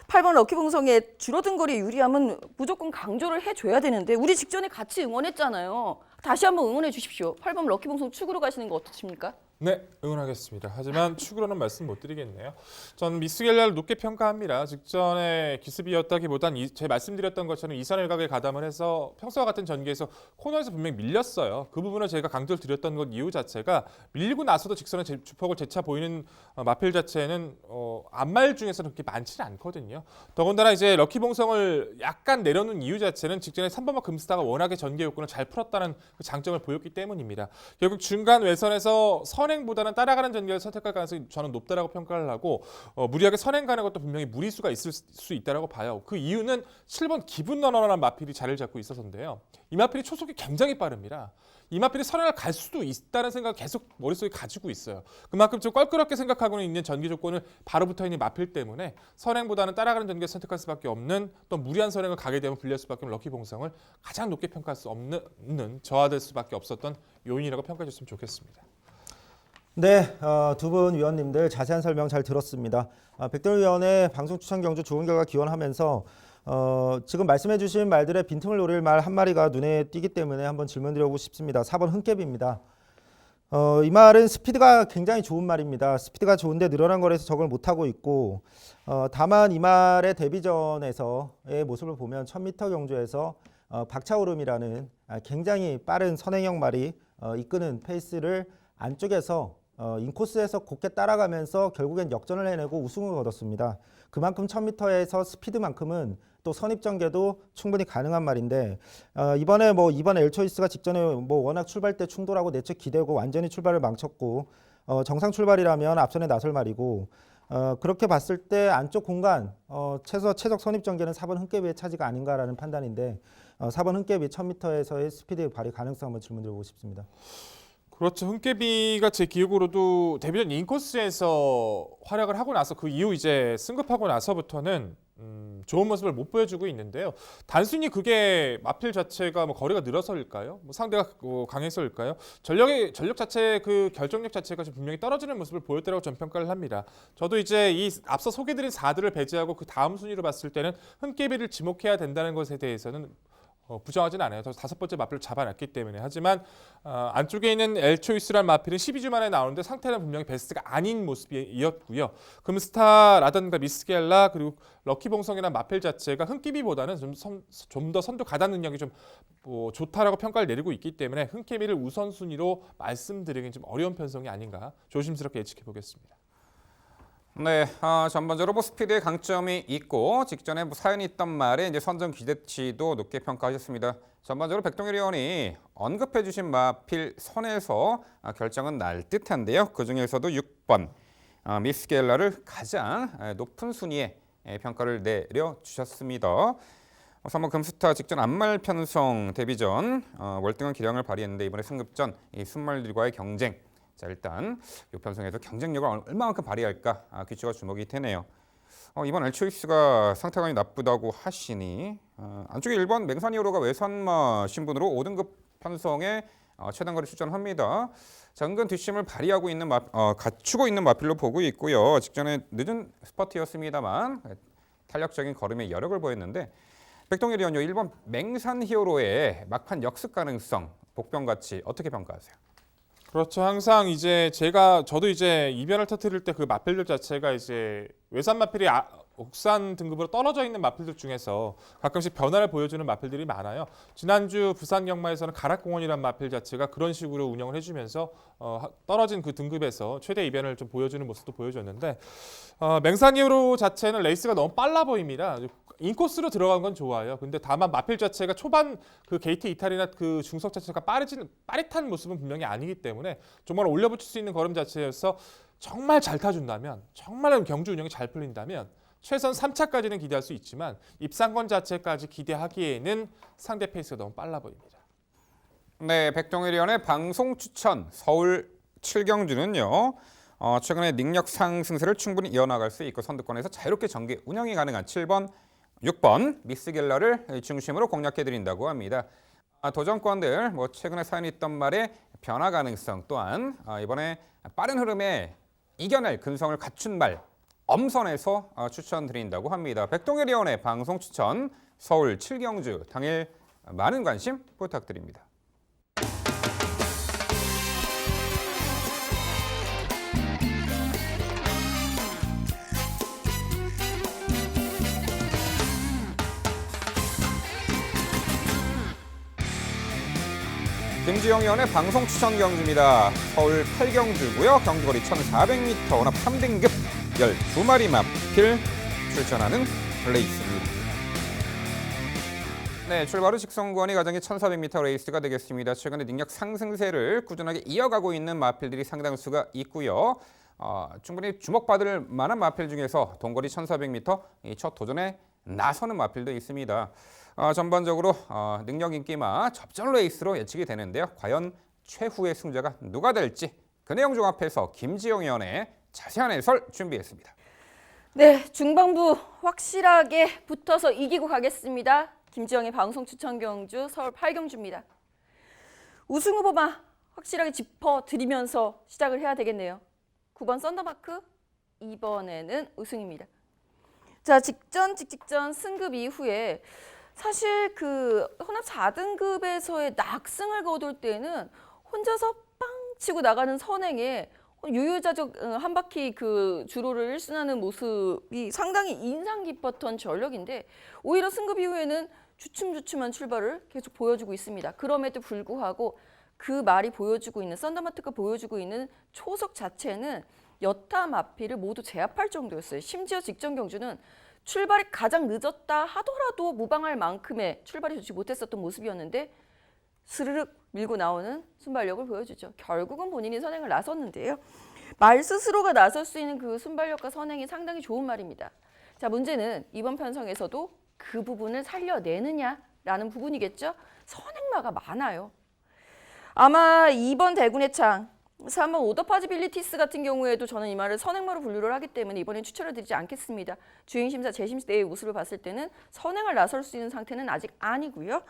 [SPEAKER 4] 8번 럭키봉성의 줄어든 거리의 유리함은 무조건 강조를 해줘야 되는데 우리 직전에 같이 응원했잖아요. 다시 한번 응원해 주십시오. 8번 럭키봉성 축으로 가시는 거 어떠십니까?
[SPEAKER 2] 네, 응원하겠습니다. 하지만 축으로는 말씀 못 드리겠네요. 전 미스겔라를 높게 평가합니다. 직전에 기습이었다기보단 제 말씀드렸던 것처럼 이선 일각에 가담을 해서 평소와 같은 전개에서 코너에서 분명히 밀렸어요. 그 부분을 제가 강조를 드렸던 것 이유 자체가 밀리고 나서도 직선의 주폭을 재차 보이는 마필 자체는 앞말 중에서는 그렇게 많지는 않거든요. 더군다나 이제 럭키봉성을 약간 내려놓은 이유 자체는 직전에 3번마 금스타가 워낙에 전개 요건을 잘 풀었다는 그 장점을 보였기 때문입니다. 결국 중간 외선에서 선행보다는 따라가는 전개를 선택할 가능성이 저는 높다라고 평가를 하고 무리하게 선행 가는 것도 분명히 무리수가 있을 수 있다라고 봐요. 그 이유는 7번 기분 너너한 마필이 자리를 잡고 있어서인데요. 이 마필이 초속이 굉장히 빠릅니다. 이 마필이 선행을 갈 수도 있다는 생각을 계속 머릿속에 가지고 있어요. 그만큼 좀 껄끄럽게 생각하고는 있는 전개 조건을 바로 붙어있는 마필 때문에 선행보다는 따라가는 전개를 선택할 수밖에 없는 또 무리한 선행을 가게 되면 불리할 수밖에 없는 럭키봉성을 가장 높게 평가할 수 없는 저하될 수밖에 없었던 요인이라고 평가해 줬으면 좋겠습니다.
[SPEAKER 3] 네, 두 분 위원님들 자세한 설명 잘 들었습니다. 백돌 위원의 방송 추천 경주 좋은 결과 기원하면서 지금 말씀해 주신 말들의 빈틈을 노릴 말 한 마리가 눈에 띄기 때문에 한번 질문 드리고 싶습니다. 4번 흥캡입니다. 이 말은 스피드가 굉장히 좋은 말입니다. 스피드가 좋은데 늘어난 거리에서 적응을 못하고 있고 다만 이 말의 데뷔전에서의 모습을 보면 1000m 경주에서 박차오름이라는 굉장히 빠른 선행형 말이 이끄는 페이스를 안쪽에서 인코스에서 곱게 따라가면서 결국엔 역전을 해내고 우승을 거뒀습니다. 그만큼 1000m에서 스피드만큼은 또 선입전개도 충분히 가능한 말인데 이번에 엘초이스가 직전에 워낙 출발 때 충돌하고 내측 기대고 완전히 출발을 망쳤고 정상 출발이라면 앞선에 나설 말이고 그렇게 봤을 때 안쪽 공간 최적 선입전개는 4번 흥깨비의 차지가 아닌가라는 판단인데 4번 흥깨비 1000m에서의 스피드 발휘 가능성 한번 질문 드려보고 싶습니다.
[SPEAKER 2] 그렇죠. 흥깨비가 제 기억으로도 데뷔전 인코스에서 활약을 하고 나서 그 이후 이제 승급하고 나서부터는 좋은 모습을 못 보여주고 있는데요. 단순히 그게 마필 자체가 뭐 거리가 늘어서일까요? 뭐 상대가 강해서일까요? 전력 자체 그 결정력 자체가 좀 분명히 떨어지는 모습을 보였다고 전 평가를 합니다. 저도 이제 이 앞서 소개드린 4들을 배제하고 그 다음 순위로 봤을 때는 흥깨비를 지목해야 된다는 것에 대해서는 부정하진 않아요. 저 5번째 마필을 잡아놨기 때문에. 하지만 안쪽에 있는 엘초이스라는 마필은 12주 만에 나오는데 상태는 분명히 베스트가 아닌 모습이었고요. 금스타라든가 미스겔라 그리고 럭키봉성이라는 마필 자체가 흥깨비보다는 좀 더 선두 가담 능력이 좀 좋다라고 평가를 내리고 있기 때문에 흥깨비를 우선순위로 말씀드리긴 좀 어려운 편성이 아닌가 조심스럽게 예측해 보겠습니다.
[SPEAKER 1] 네, 전반적으로 뭐 스피드의 강점이 있고 직전에 뭐 사연이 있던 말에 이제 선정 기대치도 높게 평가하셨습니다. 전반적으로 백동일 의원이 언급해주신 마필 선에서 결정은 날 듯한데요. 그 중에서도 6번 미스겔라를 가장 높은 순위에 평가를 내려주셨습니다. 우선 금스타 직전 안말 편성 데뷔전 월등한 기량을 발휘했는데 이번에 승급전 이 순말들과의 경쟁. 자, 일단 이 편성에서 경쟁력을 얼마만큼 발휘할까 귀추가 주목이 되네요. 이번 엘초이스가 상태가 나쁘다고 하시니 안쪽에 1번 맹산이오로가 외산마 신분으로 5등급 편성에 최단거리 출전합니다. 자, 은근 뒷심을 발휘하고 있는 갖추고 있는 마필로 보고 있고요. 직전에 늦은 스퍼트였습니다만 탄력적인 걸음에 여력을 보였는데 백동일 의원요 1번 맹산 히어로의 막판 역습 가능성 복병 가치 어떻게 평가하세요?
[SPEAKER 2] 그렇죠. 항상 이제 저도 이제 이변을 터뜨릴 때 그 마필들 자체가 이제 외산 마필이 옥산 등급으로 떨어져 있는 마필들 중에서 가끔씩 변화를 보여주는 마필들이 많아요. 지난주 부산 경마에서는 가락공원이라는 마필 자체가 그런 식으로 운영을 해주면서 떨어진 그 등급에서 최대 이변을 좀 보여주는 모습도 보여줬는데 맹산이오로 자체는 레이스가 너무 빨라 보입니다. 인코스로 들어간 건 좋아요. 근데 다만 마필 자체가 초반 그 게이트 이탈이나 그 중속 자체가 빠릿한 모습은 분명히 아니기 때문에 정말 올려붙일 수 있는 걸음 자체여서 정말 잘 타준다면, 정말 경주 운영이 잘 풀린다면 최선 3차까지는 기대할 수 있지만 입상권 자체까지 기대하기에는 상대 페이스가 너무 빨라 보입니다.
[SPEAKER 1] 네, 백동일 의원의 방송 추천 서울 7경주는요. 최근에 능력 상승세를 충분히 이어나갈 수 있고 선두권에서 자유롭게 전개 운영이 가능한 7번, 6번 미스겔라를 중심으로 공략해드린다고 합니다. 도전권들 최근에 사연이 있던 말에 변화 가능성 또한 이번에 빠른 흐름에 이겨낼 근성을 갖춘 말 엄선해서 추천드린다고 합니다. 백동일 의원의 방송 추천 서울 7경주 당일 많은 관심 부탁드립니다. 김지영 의원의 방송 추천 경주입니다. 서울 8경주고요. 경주거리 1,400m 혼합 3등급 12마리 마필 출전하는 레이스입니다. 네, 출발 후 직선구간이 가장의 1,400m 레이스가 되겠습니다. 최근에 능력 상승세를 꾸준하게 이어가고 있는 마필들이 상당수가 있고요. 충분히 주목받을 만한 마필 중에서 동거리 1,400m 첫 도전에 나서는 마필도 있습니다. 전반적으로 능력 인기마 접전 레이스로 예측이 되는데요. 과연 최후의 승자가 누가 될지 그 내용 종합해서 김지영 의원의 자세한 해설 준비했습니다.
[SPEAKER 4] 네, 중반부 확실하게 붙어서 이기고 가겠습니다. 김지영의 방송 추천 경주 서울 8경주입니다. 우승 후보만 확실하게 짚어드리면서 시작을 해야 되겠네요. 9번 썬더마크, 이번에는 우승입니다. 자, 직전 승급 이후에 사실 그 혼합 4등급에서의 낙승을 거둘 때는 혼자서 빵 치고 나가는 선행에 유유자적 한 바퀴 그 주로를 1순하는 모습이 상당히 인상 깊었던 전력인데 오히려 승급 이후에는 주춤주춤한 출발을 계속 보여주고 있습니다. 그럼에도 불구하고 그 말이 보여주고 있는 썬더마트가 보여주고 있는 초석 자체는 여타 마필을 모두 제압할 정도였어요. 심지어 직전 경주는 출발이 가장 늦었다 하더라도 무방할 만큼의 출발이 좋지 못했었던 모습이었는데 스르륵 밀고 나오는 순발력을 보여주죠. 결국은 본인이 선행을 나섰는데요. 말 스스로가 나설 수 있는 그 순발력과 선행이 상당히 좋은 말입니다. 자, 문제는 이번 편성에서도 그 부분을 살려내느냐라는 부분이겠죠. 선행마가 많아요. 아마 2번 대군의 창, 3번 오더파지빌리티스 같은 경우에도 저는 이 말을 선행마로 분류를 하기 때문에 이번엔 추천을 드리지 않겠습니다. 주행심사, 재심사 때의 모습을 봤을 때는 선행을 나설 수 있는 상태는 아직 아니고요.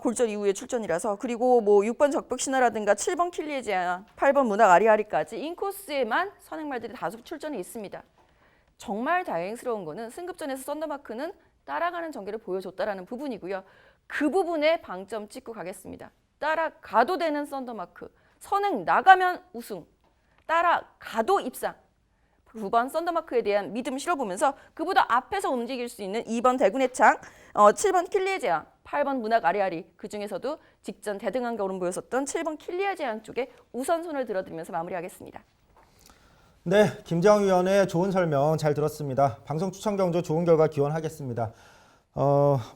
[SPEAKER 4] 골절 이후의 출전이라서. 그리고 뭐 6번 적벽신화라든가 7번 킬리의 제안, 8번 문학 아리아리까지 인코스에만 선행말들이 다수 출전이 있습니다. 정말 다행스러운 거는 승급전에서 썬더마크는 따라가는 전개를 보여줬다라는 부분이고요. 그 부분에 방점 찍고 가겠습니다. 따라가도 되는 썬더마크, 선행 나가면 우승, 따라가도 입상. 9번 썬더마크에 대한 믿음 실어보면서 그보다 앞에서 움직일 수 있는 2번 대군의 창, 7번 킬리의 제안, 8번 문학 아리아리, 그중에서도 직전 대등한 겨울은 보였었던 7번 킬리의 제안 쪽에 우선손을 들어드리면서 마무리하겠습니다.
[SPEAKER 3] 네, 김재영 위원의 좋은 설명 잘 들었습니다. 방송 추천 경조 좋은 결과 기원하겠습니다.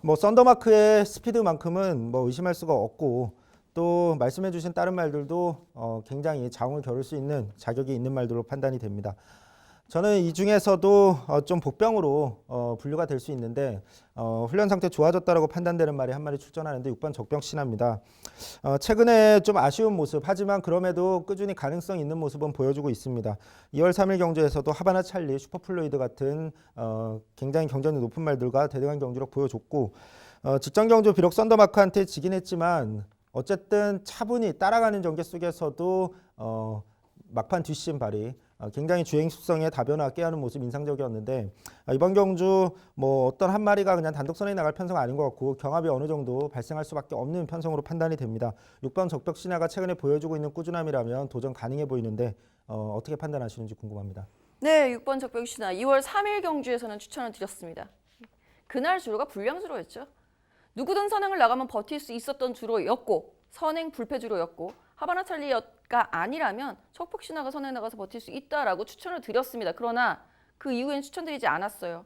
[SPEAKER 3] 뭐 썬더마크의 스피드만큼은 뭐 의심할 수가 없고 또 말씀해주신 다른 말들도 굉장히 자웅을 겨룰 수 있는 자격이 있는 말들로 판단이 됩니다. 저는 이 중에서도 좀 복병으로 분류가 될 수 있는데 훈련 상태 좋아졌다라고 판단되는 말이 한 마리 출전하는데 6번 적병신화입니다. 최근에 좀 아쉬운 모습 하지만 그럼에도 꾸준히 가능성 있는 모습은 보여주고 있습니다. 2월 3일 경주에서도 하바나 찰리, 슈퍼플로이드 같은 굉장히 경쟁력 높은 말들과 대등한 경주력 보여줬고 직전 경주 비록 썬더마크한테 지긴 했지만 어쨌든 차분히 따라가는 전개 속에서도 막판 뒷심 발휘 굉장히 주행 속성에 다변화 깨하는 모습 인상적이었는데 이번 경주 뭐 어떤 한 마리가 그냥 단독선에 나갈 편성은 아닌 것 같고 경합이 어느 정도 발생할 수밖에 없는 편성으로 판단이 됩니다. 6번 적벽신화가 최근에 보여주고 있는 꾸준함이라면 도전 가능해 보이는데 어떻게 판단하시는지 궁금합니다.
[SPEAKER 4] 네, 6번 적벽신화 2월 3일 경주에서는 추천을 드렸습니다. 그날 주로가 불량주로였죠. 누구든 선행을 나가면 버틸 수 있었던 주로였고 선행 불패 주로였고 하바나 찰리가 아니라면 적벽신화가 선행 나가서 버틸 수 있다라고 추천을 드렸습니다. 그러나 그 이후엔 추천드리지 않았어요.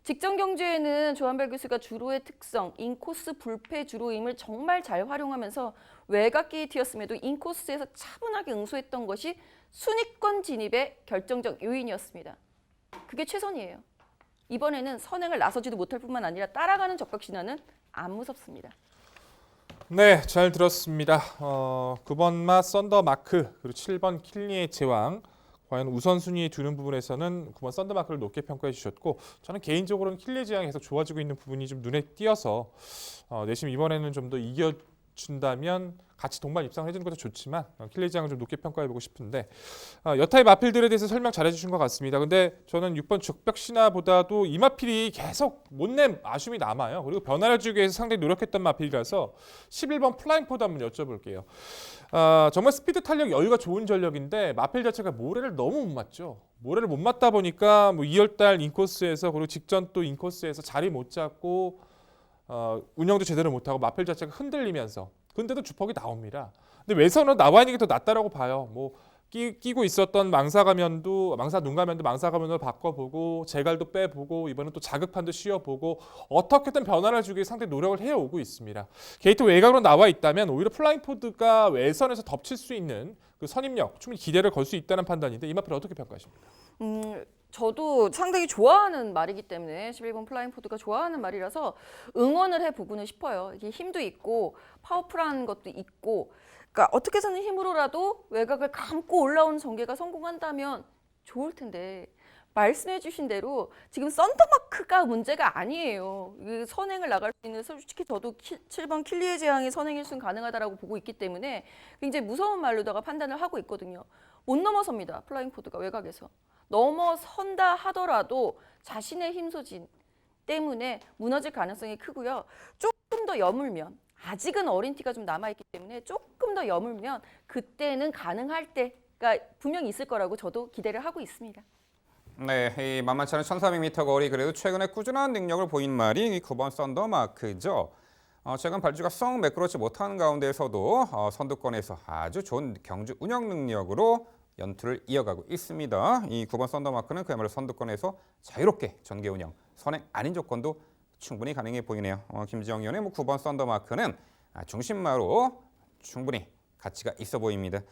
[SPEAKER 4] 직전 경주에는 조한별 교수가 주로의 특성, 인코스 불패 주로임을 정말 잘 활용하면서 외곽 게이트였음에도 인코스에서 차분하게 응수했던 것이 순위권 진입의 결정적 요인이었습니다. 그게 최선이에요. 이번에는 선행을 나서지도 못할 뿐만 아니라 따라가는 적벽신화는 안 무섭습니다.
[SPEAKER 2] 네, 잘 들었습니다. 9번마 썬더마크 그리고 7번 킬리의 제왕 과연 우선순위에 두는 부분에서는 9번 썬더마크를 높게 평가해 주셨고 저는 개인적으로는 킬리의 제왕이 계속 좋아지고 있는 부분이 좀 눈에 띄어서 내심 이번에는 좀 더 이겨준다면 같이 동반 입상을 해주는 것도 좋지만 킬리의 제왕을 좀 높게 평가해보고 싶은데 여타의 마필들에 대해서 설명 잘해주신 것 같습니다. 근데 저는 6번 적벽신화보다도 이 마필이 계속 못 낸 아쉬움이 남아요. 그리고 변화를 주기 위해서 상당히 노력했던 마필이라서 11번 플라잉포드 한번 여쭤볼게요. 정말 스피드 탄력 여유가 좋은 전력인데 마필 자체가 모래를 너무 못 맞죠. 모래를 못 맞다 보니까 뭐 2월달 인코스에서 그리고 직전 또 인코스에서 자리 못 잡고 운영도 제대로 못하고 마필 자체가 흔들리면서 근데도 주퍽이 나옵니다. 근데 외선은 나와 있는 게 더 낫다라고 봐요. 뭐 끼고 있었던 망사 눈 가면도 망사 가면으로 바꿔보고 제갈도 빼보고 이번엔 또 자극판도 씌워보고 어떻게든 변화를 주기 위해 상당히 노력을 해오고 있습니다. 게이트 외곽으로 나와 있다면 오히려 플라잉포드가 외선에서 덮칠 수 있는 그 선입력 충분히 기대를 걸 수 있다는 판단인데 이 마필 어떻게 평가하십니까?
[SPEAKER 4] 저도 상당히 좋아하는 말이기 때문에 11번 플라잉포드가 좋아하는 말이라서 응원을 해보고는 싶어요. 이게 힘도 있고 파워풀한 것도 있고 그러니까 어떻게 해서는 힘으로라도 외곽을 감고 올라오는 전개가 성공한다면 좋을 텐데 말씀해 주신 대로 지금 썬더마크가 문제가 아니에요. 선행을 나갈 수 있는 솔직히 저도 7번 킬리의 제왕이 선행 1승 가능하다라고 보고 있기 때문에 굉장히 무서운 말로다가 판단을 하고 있거든요. 못 넘어섭니다. 플라잉포드가 외곽에서. 넘어선다 하더라도 자신의 힘소진 때문에 무너질 가능성이 크고요. 조금 더 여물면 아직은 어린 티가 좀 남아있기 때문에 조금 더 여물면 그때는 가능할 때가 분명히 있을 거라고 저도 기대를 하고 있습니다.
[SPEAKER 1] 네, 이 만만치 않은 1400m 거리 그래도 최근에 꾸준한 능력을 보인 말이 이 9번 썬더마크죠. 최근 발주가 썩 매끄럽지 못한 가운데서도 선두권에서 아주 좋은 경주 운영 능력으로 연투를 이어가고 있습니다. 이 9번 썬더마크는 그야말로 선두권에서 자유롭게 전개 운영, 선행 아닌 조건도 충분히 가능해 보이네요. 김지영 의원의 9번 썬더마크는 중심마로 충분히 가치가 있어 보입니다.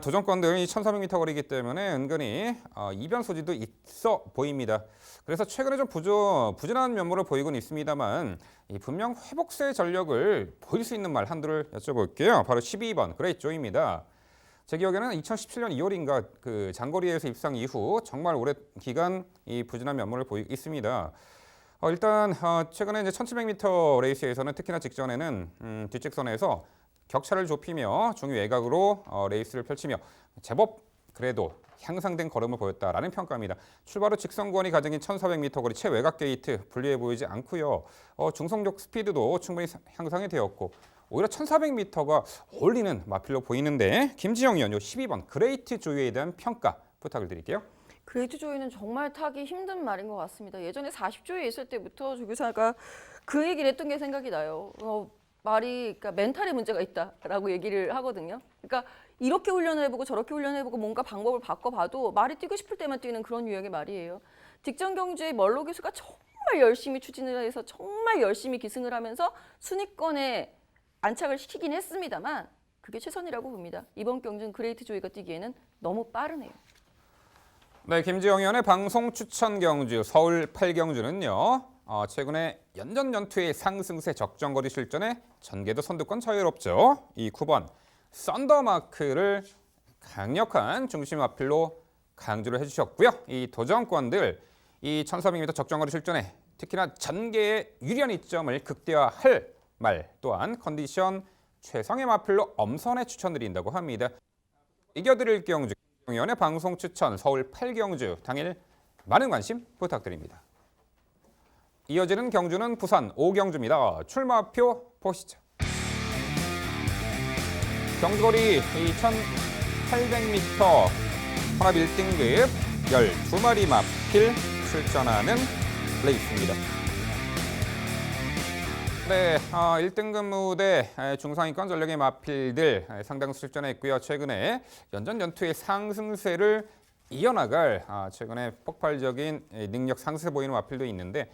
[SPEAKER 1] 도전권들 이 1,400m 거리이기 때문에 은근히 이변 소지도 있어 보입니다. 그래서 최근에 좀 부진한 면모를 보이곤 있습니다만 분명 회복세 전력을 보일 수 있는 말 한두를 여쭤볼게요. 바로 12번 그레이조입니다. 제 기억에는 2017년 2월인가 그 장거리에서 입상 이후 정말 오랜 기간 이 부진한 면모를 보이고 있습니다. 일단 최근에 이제 1,700m 레이스에서는 특히나 직전에는 뒷직선에서 격차를 좁히며 중위 외곽으로 레이스를 펼치며 제법 그래도 향상된 걸음을 보였다라는 평가입니다. 출발 후 직선권이 가정인 1,400m 거리 최외곽 게이트 불리해 보이지 않고요. 중속력 스피드도 충분히 향상이 되었고 오히려 1,400m가 어울리는 마필로 보이는데 김지영 위원 12번 그레이트 조이에 대한 평가 부탁을 드릴게요.
[SPEAKER 4] 그레이트 조이는 정말 타기 힘든 말인 것 같습니다. 예전에 40조에 있을 때부터 조교사가 그 얘기를 했던 게 생각이 나요. 말이 그러니까 멘탈에 문제가 있다라고 얘기를 하거든요. 그러니까 이렇게 훈련을 해보고 저렇게 훈련을 해보고 뭔가 방법을 바꿔봐도 말이 뛰고 싶을 때만 뛰는 그런 유형의 말이에요. 직전 경주에 멀로 기수가 정말 열심히 추진을 해서 정말 열심히 기승을 하면서 순위권에 안착을 시키긴 했습니다만 그게 최선이라고 봅니다. 이번 경주는 그레이트 조이가 뛰기에는 너무 빠르네요.
[SPEAKER 1] 네, 김지영 위원의 방송 추천 경주 서울 8경주는요. 최근에 연전연투의 상승세 적정거리 실전에 전개도 선두권 자유롭죠. 이 9번 썬더마크를 강력한 중심 어필로 강조를 해주셨고요. 이 도전권들 이 1,400m 적정거리 실전에 특히나 전개의 유리한 이점을 극대화할 말 또한 컨디션 최상의 마필로 엄선해 추천드린다고 합니다. 이겨드릴 경주 위원의 방송 추천 서울 8경주 당일 많은 관심 부탁드립니다. 이어지는 경주는 부산 5경주입니다. 출마표 보시죠. 경주거리 2,800m 혼합 1등급 12마리 마필 출전하는 레이스입니다. 네, 1등급 무대 중상위권 전력의 마필들 상당수 출전했고요. 최근에 연전연투의 상승세를 이어나갈 최근에 폭발적인 능력 상승세 보이는 마필도 있는데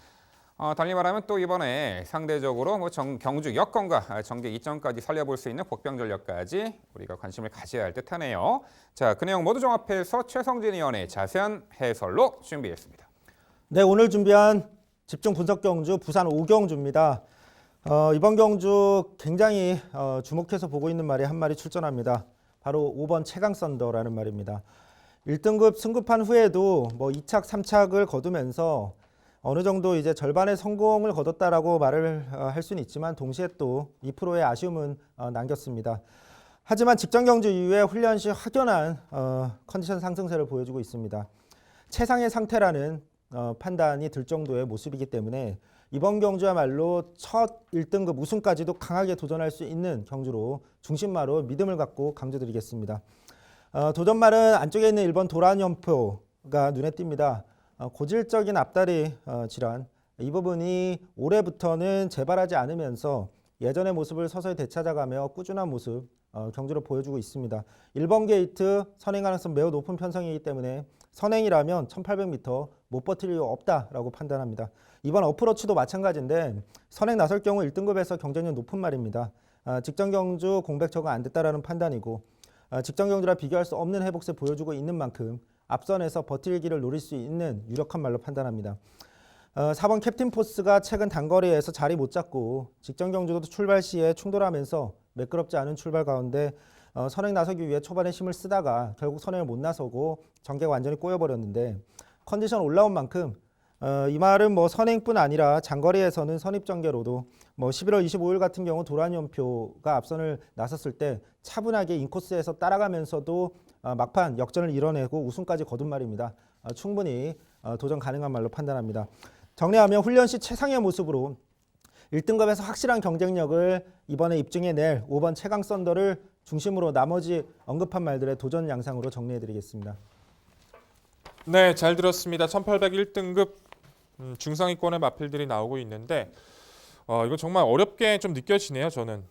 [SPEAKER 1] 달리 말하면 또 이번에 상대적으로 경주 여건과 전개 이점까지 살려볼 수 있는 복병 전력까지 우리가 관심을 가져야 할 듯하네요. 자, 그 내용 모두 종합해서 최성진 위원의 자세한 해설로 준비했습니다.
[SPEAKER 3] 네, 오늘 준비한 집중 분석 경주 부산 5경주입니다. 이번 경주 굉장히 주목해서 보고 있는 말이 한 마리 출전합니다. 바로 5번 최강썬더라는 말입니다. 1등급 승급한 후에도 2착, 3착을 거두면서 어느 정도 이제 절반의 성공을 거뒀다라고 말을 할 수는 있지만 동시에 또 2%의 아쉬움은 남겼습니다. 하지만 직전 경주 이후에 훈련 시 확연한 컨디션 상승세를 보여주고 있습니다. 최상의 상태라는 판단이 들 정도의 모습이기 때문에 이번 경주야말로 첫 1등급 우승까지도 강하게 도전할 수 있는 경주로 중심마로 믿음을 갖고 강조드리겠습니다. 도전말은 안쪽에 있는 1번 도란연표가 눈에 띕니다. 고질적인 앞다리 질환, 이 부분이 올해부터는 재발하지 않으면서 예전의 모습을 서서히 되찾아가며 꾸준한 모습 경주로 보여주고 있습니다. 1번 게이트 선행 가능성 매우 높은 편성이기 때문에 선행이라면 1800m 못 버틸 이유 없다라고 판단합니다. 이번 어프로치도 마찬가지인데 선행 나설 경우 1등급에서 경쟁력 높은 말입니다. 직전 경주 공백 적응 안 됐다라는 판단이고 직전 경주라 비교할 수 없는 회복세 보여주고 있는 만큼 앞선에서 버틸기를 노릴 수 있는 유력한 말로 판단합니다. 4번 캡틴 포스가 최근 단거리에서 자리 못 잡고 직전 경주도 출발 시에 충돌하면서 매끄럽지 않은 출발 가운데 선행 나서기 위해 초반에 힘을 쓰다가 결국 선행을 못 나서고 전개가 완전히 꼬여버렸는데 컨디션 올라온 만큼 이 말은 선행뿐 아니라 장거리에서는 선입전개로도 11월 25일 같은 경우 도란연표가 앞선을 나섰을 때 차분하게 인코스에서 따라가면서도 막판 역전을 이뤄내고 우승까지 거둔 말입니다. 충분히 도전 가능한 말로 판단합니다. 정리하면 훈련 시 최상의 모습으로 1등급에서 확실한 경쟁력을 이번에 입증해낼 5번 최강 썬더를 중심으로 나머지 언급한 말들의 도전 양상으로 정리해드리겠습니다.
[SPEAKER 2] 네, 잘 들었습니다. 1801등급 중상위권의 마필들이 나오고 있는데 이거 정말 어렵게 좀 느껴지네요. 저는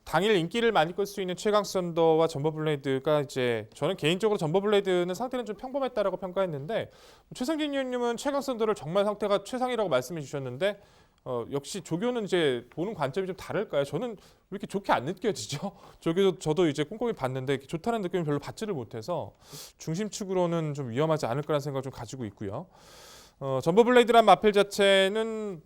[SPEAKER 2] 당일 인기를 많이 끌 수 있는 최강 썬더와 점버블레이드가 이제 저는 개인적으로 점버블레이드는 상태는 좀 평범했다라고 평가했는데 최성진 위원님은 최강 썬더를 정말 상태가 최상이라고 말씀해 주셨는데 역시 조교는 이제 보는 관점이 좀 다를까요? 저는 왜 이렇게 좋게 안 느껴지죠? 조교 저도 이제 꼼꼼히 봤는데 좋다는 느낌을 별로 받지를 못해서 중심축으로는 좀 위험하지 않을 거라는 생각을 좀 가지고 있고요. 점버블레이드란 마필 자체는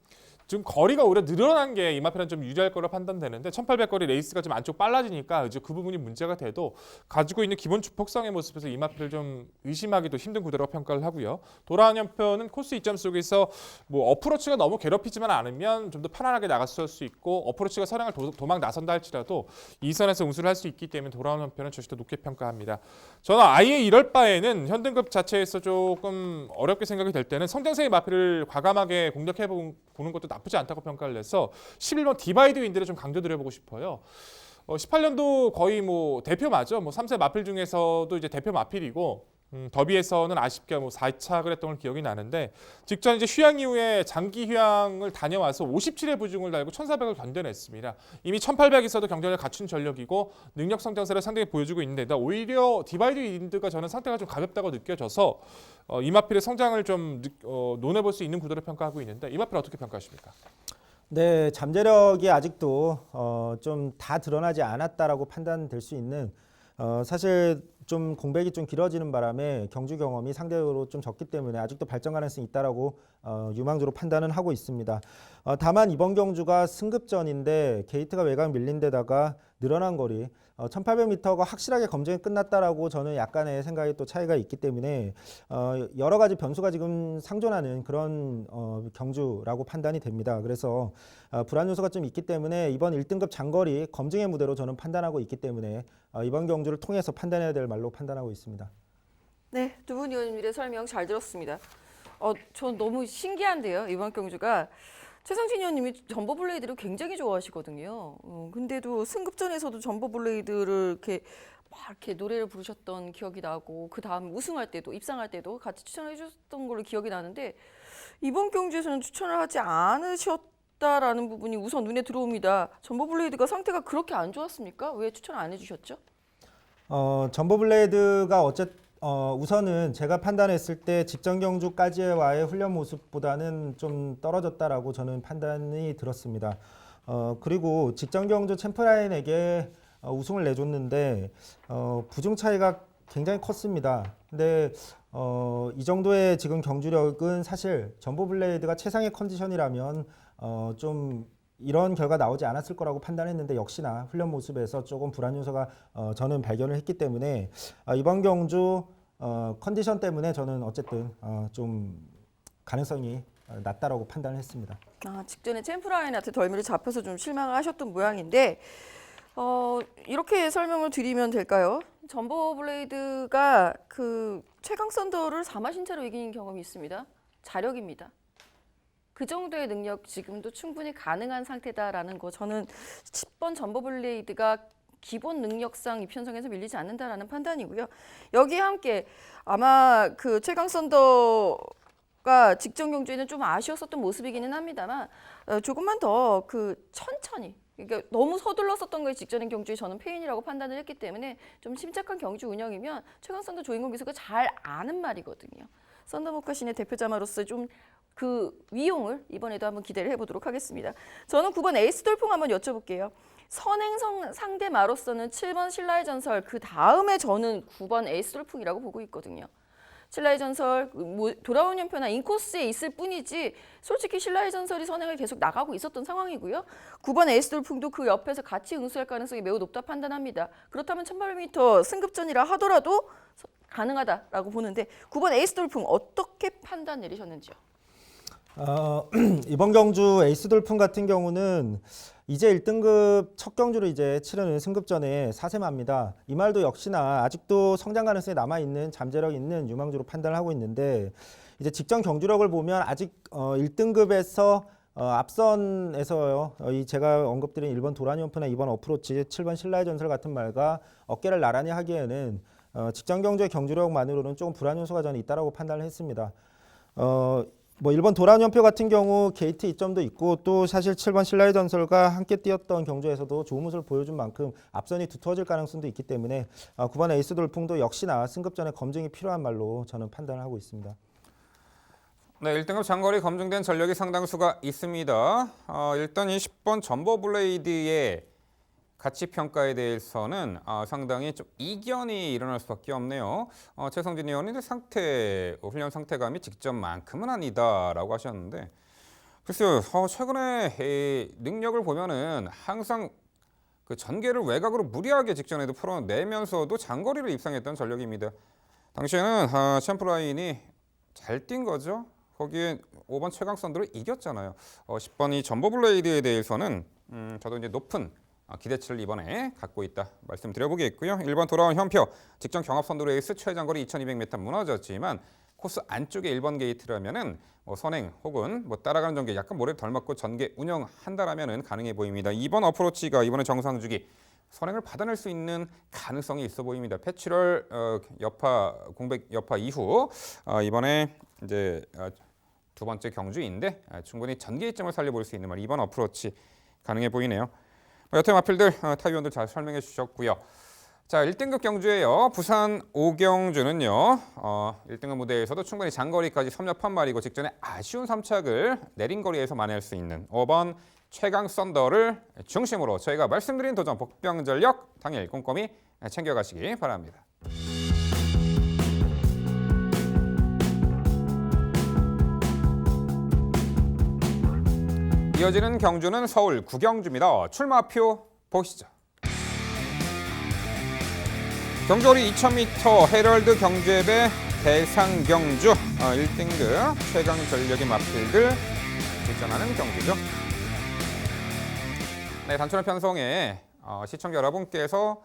[SPEAKER 2] 지금 거리가 오히려 늘어난 게 이 마필은 좀 유리할 거로 판단되는데 1800거리 레이스가 좀 안쪽 빨라지니까 이제 그 부분이 문제가 돼도 가지고 있는 기본 주폭성의 모습에서 이 마필을 좀 의심하기도 힘든 구도라고 평가를 하고요. 돌아온 연표는 코스 이점 속에서 뭐 어프로치가 너무 괴롭히지만 않으면 좀 더 편안하게 나갈 수 있고 어프로치가 선행을 도망 나선다 할지라도 이 선에서 응수를 할 수 있기 때문에 돌아온 연표는 저시도 높게 평가합니다. 저는 아예 이럴 바에는 현등급 자체에서 조금 어렵게 생각이 될 때는 성장세의 마필을 과감하게 공략해 보는 것도 나쁘지 않다고 평가를 해서 11번 디바이드 윈드를 좀 강조드려보고 싶어요. 18년도 거의 뭐 대표 맞죠. 뭐 3세 마필 중에서도 이제 대표 마필이고 더비에서는 아쉽게 뭐 4차를 했던 걸 기억이 나는데 직전 이제 휴양 이후에 장기 휴양을 다녀와서 57의 부중을 달고 1400을 견뎌냈습니다. 이미 1800에서도 경쟁을 갖춘 전력이고 능력 성장세를 상당히 보여주고 있는데 오히려 디바이드 윈드가 저는 상태가 좀 가볍다고 느껴져서 이마필의 성장을 좀 논해볼 수 있는 구도를 평가하고 있는데 이마필 어떻게 평가하십니까?
[SPEAKER 3] 네, 잠재력이 아직도 좀 다 드러나지 않았다라고 판단될 수 있는 사실 좀 공백이 좀 길어지는 바람에 경주 경험이 상대적으로 좀 적기 때문에 아직도 발전 가능성이 있다라고 유망주로 판단은 하고 있습니다. 다만 이번 경주가 승급전인데 게이트가 외곽 밀린 데다가 늘어난 거리 1800m가 확실하게 검증이 끝났다라고 저는 약간의 생각이 또 차이가 있기 때문에 여러 가지 변수가 지금 상존하는 그런 경주라고 판단이 됩니다. 그래서 불안 요소가 좀 있기 때문에 이번 1등급 장거리 검증의 무대로 저는 판단하고 있기 때문에 이번 경주를 통해서 판단해야 될 말로 판단하고 있습니다.
[SPEAKER 4] 네, 두 분 의원님들의 설명 잘 들었습니다. 전 너무 신기한데요. 이번 경주가 최상진 의원님이 점버블레이드를 굉장히 좋아하시거든요. 근데도 승급전에서도 점버블레이드를 이렇게 노래를 부르셨던 기억이 나고 그 다음 우승할 때도 입상할 때도 같이 추천해 주셨던 걸로 기억이 나는데 이번 경주에서는 추천을 하지 않으셨다라는 부분이 우선 눈에 들어옵니다. 점버블레이드가 상태가 그렇게 안 좋았습니까? 왜 추천 안 해주셨죠?
[SPEAKER 3] 점버블레이드가 우선은 제가 판단했을 때 직전 경주까지와의 훈련 모습보다는 좀 떨어졌다라고 저는 판단이 들었습니다. 그리고 직전 경주 챔프라인에게 우승을 내줬는데 부중 차이가 굉장히 컸습니다. 근데 이 정도의 지금 경주력은 사실 점버블레이드가 최상의 컨디션이라면 좀 이런 결과 나오지 않았을 거라고 판단했는데 역시나 훈련 모습에서 조금 불안 요소가 저는 발견을 했기 때문에 이번 경주 컨디션 때문에 저는 어쨌든 좀 가능성이 낮다라고 판단을 했습니다.
[SPEAKER 4] 직전에 챔프라인한테 덜미를 잡혀서 좀 실망을 하셨던 모양인데 이렇게 설명을 드리면 될까요? 점버블레이드가 그 최강 썬더를 4마신차로 이긴 경험이 있습니다. 자력입니다. 그 정도의 능력 지금도 충분히 가능한 상태다라는 거 저는 10번 점버블레이드가 기본 능력상 이 편성에서 밀리지 않는다라는 판단이고요. 여기에 함께 아마 그 최강 썬더가 직전 경주에는 좀 아쉬웠었던 모습이기는 합니다만 조금만 더 천천히 그러니까 너무 서둘렀었던 거에 직전의 경주에 저는 페인이라고 판단을 했기 때문에 좀 침착한 경주 운영이면 최강 썬더 조인공 기수가 잘 아는 말이거든요. 썬더 모카신의 대표자마로서 좀 그 위용을 이번에도 한번 기대를 해보도록 하겠습니다. 저는 9번 에이스 돌풍 한번 여쭤볼게요. 선행성 상대 마로서는 7번 신라의 전설 그 다음에 저는 9번 에이스 돌풍이라고 보고 있거든요. 신라의 전설 돌아온 연표나 인코스에 있을 뿐이지 솔직히 신라의 전설이 선행을 계속 나가고 있었던 상황이고요. 9번 에이스 돌풍도 그 옆에서 같이 응수할 가능성이 매우 높다 판단합니다. 그렇다면 1800m 승급전이라 하더라도 가능하다라고 보는데 9번 에이스 돌풍 어떻게 판단 내리셨는지요?
[SPEAKER 3] 이번 경주 에이스 돌풍 같은 경우는 이제 1등급 첫 경주를 이제 치르는 승급전에 4세마입니다. 이 말도 역시나 아직도 성장 가능성이 남아있는 잠재력 있는 유망주로 판단을 하고 있는데 이제 직전 경주력을 보면 아직 1등급에서 앞선에서요. 제가 언급드린 1번 도라니 원프나 2번 어프로치, 7번 신라의 전설 같은 말과 어깨를 나란히 하기에는 직전 경주의 경주력만으로는 조금 불안 요소가 저는 있다라고 판단을 했습니다. 뭐 1번 도란연표 같은 경우 게이트 이점도 있고 또 사실 7번 신라의 전설과 함께 뛰었던 경주에서도 좋은 모습을 보여준 만큼 앞선이 두터워질 가능성도 있기 때문에 9번 에이스 돌풍도 역시나 승급전에 검증이 필요한 말로 저는 판단을 하고 있습니다.
[SPEAKER 1] 네, 1등급 장거리 검증된 전력이 상당수가 있습니다. 일단 이 10번 점버블레이드의 가치 평가에 대해서는 상당히 좀 이견이 일어날 수밖에 없네요. 최성진 의원님 훈련 상태감이 직전만큼은 아니다라고 하셨는데 글쎄요, 최근에 이 능력을 보면은 항상 그 전개를 외곽으로 무리하게 직전에도 풀어내면서도 장거리를 입상했던 전력입니다. 당시에는 챔프라인이 잘 뛴 거죠. 거기에 5번 최강선들을 이겼잖아요. 10번 이 점버블레이드에 대해서는 저도 이제 높은 기대치를 이번에 갖고 있다 말씀드려보겠고요. 1번 돌아온 현표 직전 경합선도 레이스 최장거리 2200m 무너졌지만 코스 안쪽에 1번 게이트라면은 선행 혹은 따라가는 전개 약간 모래를 덜 맞고 전개 운영한다라면은 가능해 보입니다. 2번 어프로치가 이번에 정상주기 선행을 받아낼 수 있는 가능성이 있어 보입니다. 패치럴 공백 여파 이후 이번에 이제 두 번째 경주인데 충분히 전개 이점을 살려볼 수 있는 2번 어프로치 가능해 보이네요. 여태 마필들 타위원들 잘 설명해 주셨고요. 자, 1등급 경주예요. 부산 오경주는요. 1등급 무대에서도 충분히 장거리까지 섭렵한 말이고 직전에 아쉬운 3착을 내린 거리에서 만회할 수 있는 5번 최강 썬더를 중심으로 저희가 말씀드린 도전 복병전력 당일 꼼꼼히 챙겨가시기 바랍니다. 이어지는 경주는 서울 구경주입니다. 출마표 보시죠. 경주거리 2000m 헤럴드 경주예배 대상경주 1등급 최강 전력의 마필들 출전하는 경주죠. 네, 단촌의 편성에 시청자 여러분께서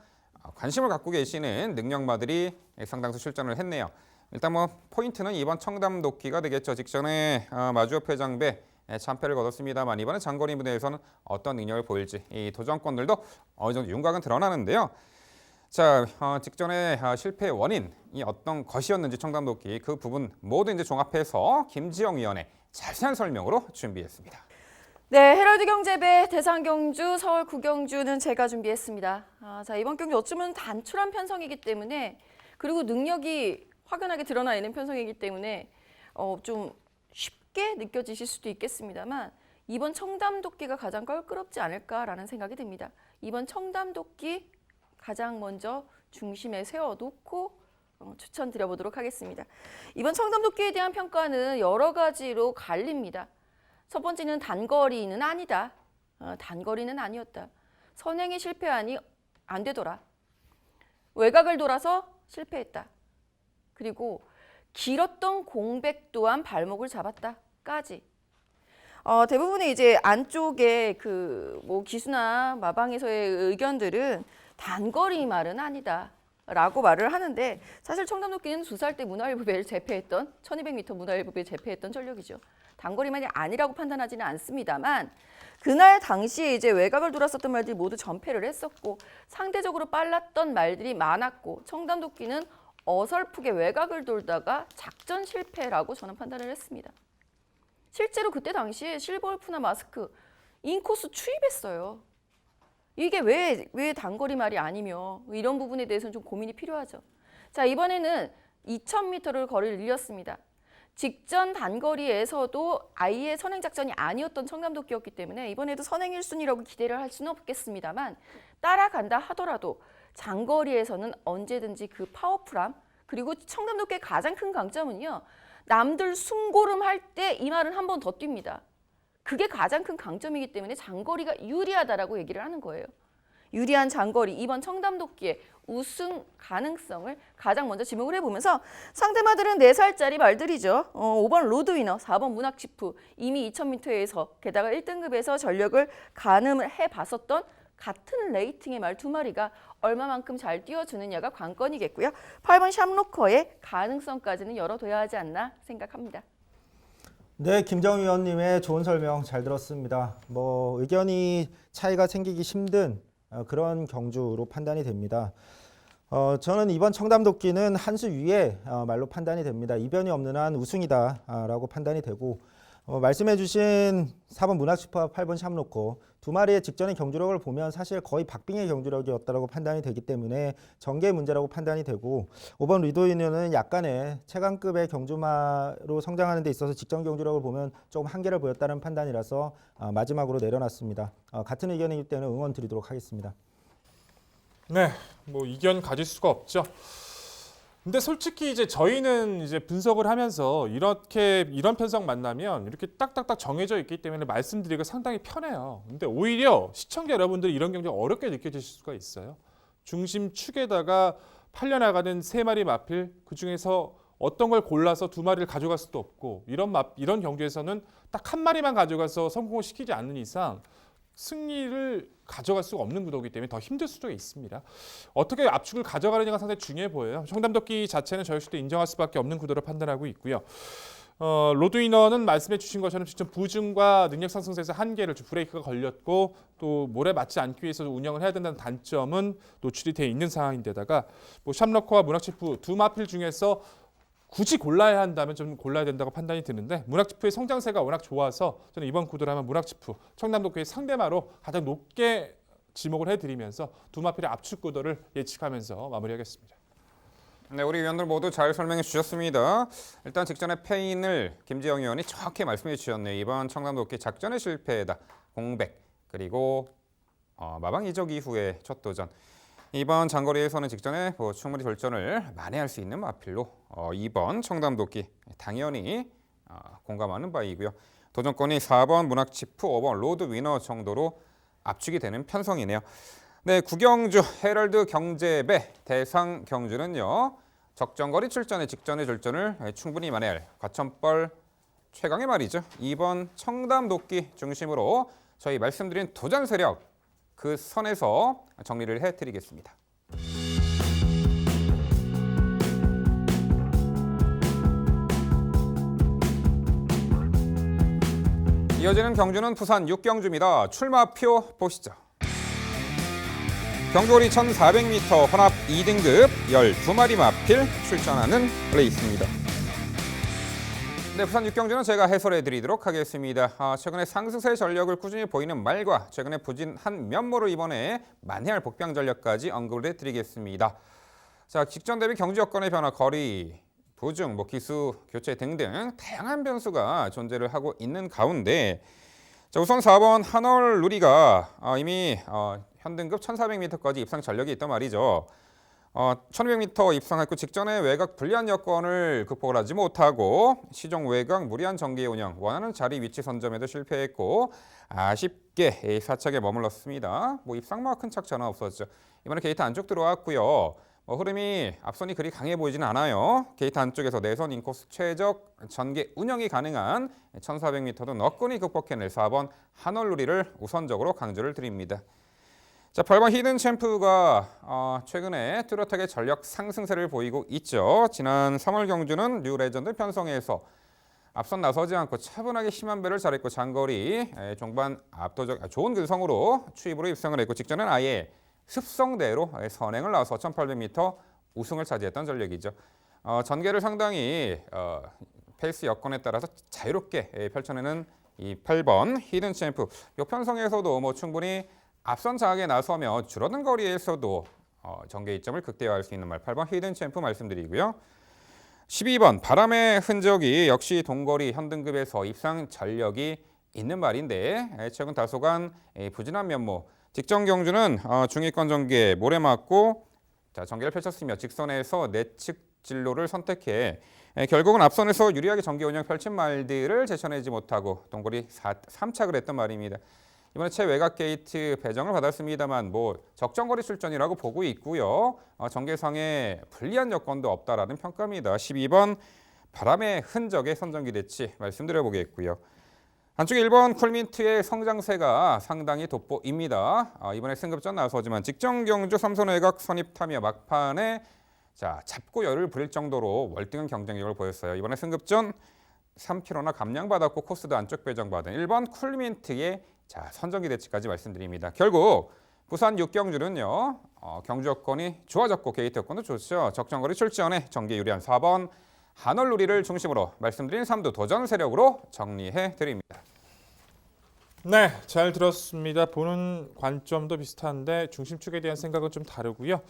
[SPEAKER 1] 관심을 갖고 계시는 능력마들이 상당수 출전을 했네요. 일단 포인트는 이번 청담도끼가 되겠죠. 직전에 마주업 회장배 참패를 거뒀습니다만 이번에 장거리 무대에서는 어떤 능력을 보일지 이 도전권들도 어느 정도 윤곽은 드러나는데요. 자, 직전에 실패의 원인이 어떤 것이었는지 청담도끼 그 부분 모두 이제 종합해서 김지영 위원의 자세한 설명으로 준비했습니다.
[SPEAKER 4] 네, 헤럴드 경제배 대상경주 서울 구경주는 제가 준비했습니다. 자, 이번 경주 어쩌면 단출한 편성이기 때문에 그리고 능력이 확연하게 드러나 있는 편성이기 때문에 좀 쉽게 느껴지실 수도 있겠습니다만 이번 청담도끼가 가장 껄끄럽지 않을까라는 생각이 듭니다. 이번 청담도끼 가장 먼저 중심에 세워놓고 추천드려보도록 하겠습니다. 이번 청담도끼에 대한 평가는 여러 가지로 갈립니다. 첫 번째는 단거리는 아니다. 단거리는 아니었다. 선행에 실패하니 안 되더라. 외곽을 돌아서 실패했다. 그리고 길었던 공백 또한 발목을 잡았다까지. 대부분의 이제 안쪽에 기수나 마방에서의 의견들은 단거리 말은 아니다. 라고 말을 하는데 사실 청담도끼는 2살 때 문화일보배를 제패했던 1200m 문화일보배를 제패했던 전력이죠. 단거리만이 아니라고 판단하지는 않습니다만 그날 당시에 이제 외곽을 돌았었던 말들이 모두 전패를 했었고 상대적으로 빨랐던 말들이 많았고 청담도끼는 어설프게 외곽을 돌다가 작전 실패라고 저는 판단을 했습니다. 실제로 그때 당시에 실버울프나 마스크 인코스 추입했어요. 이게 왜 단거리 말이 아니며 이런 부분에 대해서는 좀 고민이 필요하죠. 자, 이번에는 2000m를 거리를 늘렸습니다. 직전 단거리에서도 아예 선행 작전이 아니었던 청담도끼였기 때문에 이번에도 선행 1순위라고 기대를 할 수는 없겠습니다만 따라간다 하더라도 장거리에서는 언제든지 그 파워풀함 그리고 청담도끼의 가장 큰 강점은요. 남들 숨고름할 때 이 말은 한 번 더 뜁니다. 그게 가장 큰 강점이기 때문에 장거리가 유리하다라고 얘기를 하는 거예요. 유리한 장거리, 이번 청담도끼의 우승 가능성을 가장 먼저 지목을 해보면서 상대마들은 4살짜리 말들이죠. 5번 로드위너, 4번 문학치프, 이미 2000m에서 게다가 1등급에서 전력을 가늠을 해봤었던 같은 레이팅의 말 2마리가 얼마만큼 잘 뛰어주느냐가 관건이겠고요. 8번 샴로커의 가능성까지는 열어둬야 하지 않나 생각합니다.
[SPEAKER 3] 네, 김정 위원님의 좋은 설명 잘 들었습니다. 의견이 차이가 생기기 힘든 그런 경주로 판단이 됩니다. 저는 이번 청담도끼는 한 수 위에 말로 판단이 됩니다. 이변이 없는 한 우승이다라고 판단이 되고 말씀해주신 4번 문학슈퍼와 8번 샴로코 두 마리의 직전의 경주력을 보면 사실 거의 박빙의 경주력이었다고 판단이 되기 때문에 전개 문제라고 판단이 되고 5번 리도유니온은 약간의 최강급의 경주마로 성장하는 데 있어서 직전 경주력을 보면 조금 한계를 보였다는 판단이라서 마지막으로 내려놨습니다. 같은 의견이기 때문에 응원 드리도록 하겠습니다.
[SPEAKER 2] 네, 뭐 이견 가질 수가 없죠. 근데 솔직히 이제 저희는 이제 분석을 하면서 이런 편성 만나면 이렇게 딱딱딱 정해져 있기 때문에 말씀드리기가 상당히 편해요. 근데 오히려 시청자 여러분들이 이런 경쟁 어렵게 느껴질 수가 있어요. 중심 축에다가 팔려나가는 세 마리 마필 그 중에서 어떤 걸 골라서 두 마리를 가져갈 수도 없고 이런 경주에서는 딱 한 마리만 가져가서 성공을 시키지 않는 이상 승리를 가져갈 수가 없는 구도이기 때문에 더 힘들 수도 있습니다. 어떻게 압축을 가져가느냐가 상당히 중요해 보여요. 청담도끼 자체는 저희 수도 인정할 수밖에 없는 구도로 판단하고 있고요. 로드위너는 말씀해 주신 것처럼 직접 부중과 능력 상승세에서 한계를 브레이크가 걸렸고 또 몰에 맞지 않기 위해서 운영을 해야 된다는 단점은 노출이 돼 있는 상황인데다가 뭐 샴러커와 문학치프 두 마필 중에서 굳이 골라야 한다면 좀 골라야 된다고 판단이 드는데 문학치프의 성장세가 워낙 좋아서 저는 이번 구도를 하면 문학치프 청담도끼의 상대마로 가장 높게 지목을 해드리면서 두 마필의 압축 구도를 예측하면서 마무리하겠습니다.
[SPEAKER 1] 네, 우리 위원들 모두 잘 설명해 주셨습니다. 일단 직전에 패인을 김지영 의원이 정확히 말씀해 주셨네요. 이번 청담도끼 작전의 실패다. 공백 그리고 마방 이적 이후의 첫 도전. 이번 장거리에서는 직전에 충분히 돌전을 만회할 수 있는 마필로 2번 청담도끼 당연히 공감하는 바이고요. 도전권이 4번 문학치프, 5번 로드위너 정도로 압축이 되는 편성이네요. 네, 구경주 헤럴드 경제배 대상 경주는요. 적정거리 출전의 직전의 졸전을 충분히 만회할 과천벌 최강의 말이죠. 2번 청담도끼 중심으로 저희 말씀드린 도전 세력 그 선에서 정리를 해드리겠습니다. 이어지는 경주는 부산 6경주입니다. 출마표 보시죠. 경주거리 1400m 혼합 2등급 12마리 마필 출전하는 레이스입니다. 네, 부산 6경주는 제가 해설해 드리도록 하겠습니다. 최근에 상승세 전력을 꾸준히 보이는 말과 최근에 부진한 면모를 이번에 만회할 복병 전력까지 언급을 해드리겠습니다. 자, 직전 대비 경주 여건의 변화, 거리, 부중, 기수, 교체 등등 다양한 변수가 존재를 하고 있는 가운데 자, 우선 4번 한월 누리가 이미 현등급 1400m까지 입상 전력이 있단 말이죠. 1200m 입상했고 직전에 외곽 불리한 여건을 극복을 하지 못하고 시종 외곽 무리한 전개 운영, 원하는 자리 위치 선점에도 실패했고 아쉽게 4착에 머물렀습니다. 입상마와 큰 착 전화 없었죠. 이번에 게이트 안쪽 들어왔고요. 흐름이 앞선이 그리 강해 보이진 않아요. 게이트 안쪽에서 내선 인코스 최적 전개 운영이 가능한 1400m도 너끈히 극복해낼 4번 한월누리를 우선적으로 강조를 드립니다. 자, 8번 히든 챔프가 최근에 뚜렷하게 전력 상승세를 보이고 있죠. 지난 3월 경주는 뉴 레전드 편성에서 앞선 나서지 않고 차분하게 심한 배를 잘했고 장거리 종반 압도적 좋은 근성으로 추입으로 입성을 했고 직전엔 아예 습성대로 선행을 나와서 1800m 우승을 차지했던 전력이죠. 전개를 상당히 페이스 여건에 따라서 자유롭게 펼쳐내는 이 8번 히든 챔프. 이 편성에서도 충분히 앞선 장악에 나서며 줄어든 거리에서도 전개 이점을 극대화할 수 있는 말 8번 히든 챔프 말씀드리고요. 12번 바람의 흔적이 역시 동거리 현등급에서 입상 전력이 있는 말인데 최근 다소간 부진한 면모. 직전 경주는 중위권 전개 모래 맞고 전개를 펼쳤으며 직선에서 내측 진로를 선택해 결국은 앞선에서 유리하게 전개 운영 펼친 말들을 제쳐내지 못하고 동거리 3착을 했던 말입니다. 이번에 최외곽 게이트 배정을 받았습니다만 적정거리 출전이라고 보고 있고요. 전개상에 불리한 여건도 없다라는 평가입니다. 12번 바람의 흔적의 선정기대치 말씀드려보겠고요. 한쪽 1번 쿨민트의 성장세가 상당히 돋보입니다. 이번에 승급전 나서지만 직전 경주 삼선 외곽 선입타며 막판에 잡고 열을 부릴 정도로 월등한 경쟁력을 보였어요. 이번에 승급전 3km나 감량받았고 코스도 안쪽 배정받은 1번 쿨민트의 선정기대치까지 말씀드립니다. 결국 부산 6경주는요. 경주 여건이 좋아졌고 게이트 여건도 좋죠. 적정거리 출전에 전개 유리한 4번 한얼누리를 중심으로 말씀드린 3두 도전 세력으로 정리해 드립니다.
[SPEAKER 2] 네, 잘 들었습니다. 보는 관점도 비슷한데 중심축에 대한 생각은 좀 다르고요.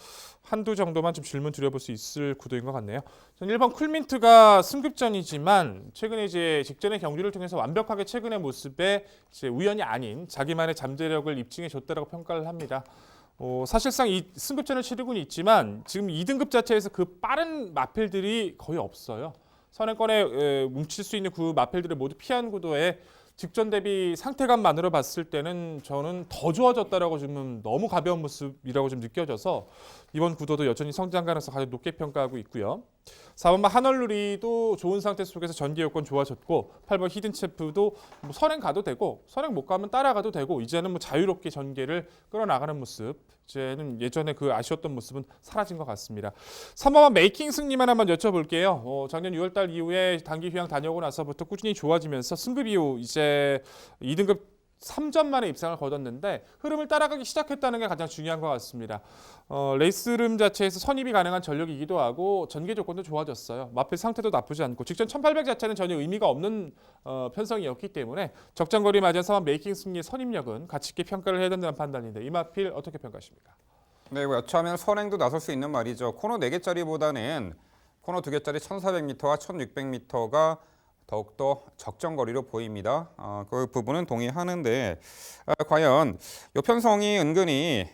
[SPEAKER 2] 한두 정도만 좀 질문 드려볼 수 있을 구도인 것 같네요. 전 1번 쿨민트가 승급전이지만 최근에 이제 직전의 경기를 통해서 완벽하게 최근의 모습에 이제 우연이 아닌 자기만의 잠재력을 입증해 줬다라고 평가를 합니다. 사실상 이 승급전을 치르고는 있지만 지금 2등급 자체에서 그 빠른 마필들이 거의 없어요. 선행권에 뭉칠 수 있는 그 마필들을 모두 피한 구도에 직전 대비 상태감만으로 봤을 때는 저는 더 좋아졌다라고 지금 너무 가벼운 모습이라고 좀 느껴져서 이번 구도도 여전히 성장 가능성 가장 높게 평가하고 있고요. 4번만 한얼누리도 좋은 상태 속에서 전개 요건 좋아졌고 8번 히든체프도 뭐 선행 가도 되고 선행 못 가면 따라가도 되고 이제는 뭐 자유롭게 전개를 끌어나가는 모습 이제는 예전에 그 아쉬웠던 모습은 사라진 것 같습니다. 3번만 메이킹 승리만 한번 여쭤볼게요. 작년 6월달 이후에 단기 휴양 다녀오고 나서부터 꾸준히 좋아지면서 승급 이후 이제 2등급 3전 만에 입상을 거뒀는데 흐름을 따라가기 시작했다는 게 가장 중요한 것 같습니다. 레이스름 자체에서 선입이 가능한 전력이기도 하고 전개 조건도 좋아졌어요. 마필 상태도 나쁘지 않고 직전 1800 자체는 전혀 의미가 없는 편성이었기 때문에 적장거리 맞은 3번 메이킹 승리의 선입력은 가치 있게 평가를 해야 된다는 판단인데 이 마필 어떻게 평가하십니까?
[SPEAKER 1] 네, 여차하면 선행도 나설 수 있는 말이죠. 코너 4개짜리보다는 코너 2개짜리 1400m와 1600m가 더욱더 적정거리로 보입니다. 그 부분은 동의하는데 과연 이 편성이 은근히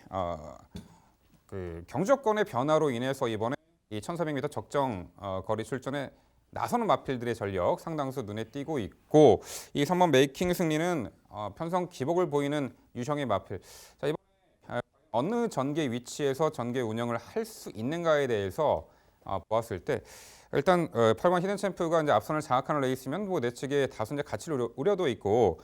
[SPEAKER 1] 그 경주권의 변화로 인해서 이번에 이 1400m 적정 거리 출전에 나서는 마필들의 전력 상당수 눈에 띄고 있고 이 3번 메이킹 승리는 편성 기복을 보이는 유형의 마필. 자, 이번에 어느 전개 위치에서 전개 운영을 할 수 있는가에 대해서 보았을 때 일단 8번 히든챔프가 이제 앞선을 장악하는 레이스면 뭐 내측에 다소 이제 가치를 우려도 있고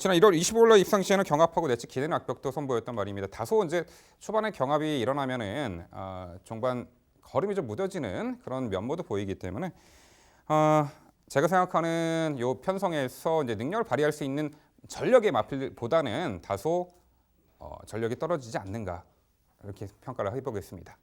[SPEAKER 1] 지난 1월 25일 날 입상 시에는 경합하고 내측 기대는 악벽도 선보였단 말입니다. 다소 이제 초반에 경합이 일어나면은 종반 걸음이 좀 무뎌지는 그런 면모도 보이기 때문에 제가 생각하는 요 편성에서 이제 능력을 발휘할 수 있는 전력의 마필보다는 다소 전력이 떨어지지 않는가 이렇게 평가를 해보겠습니다.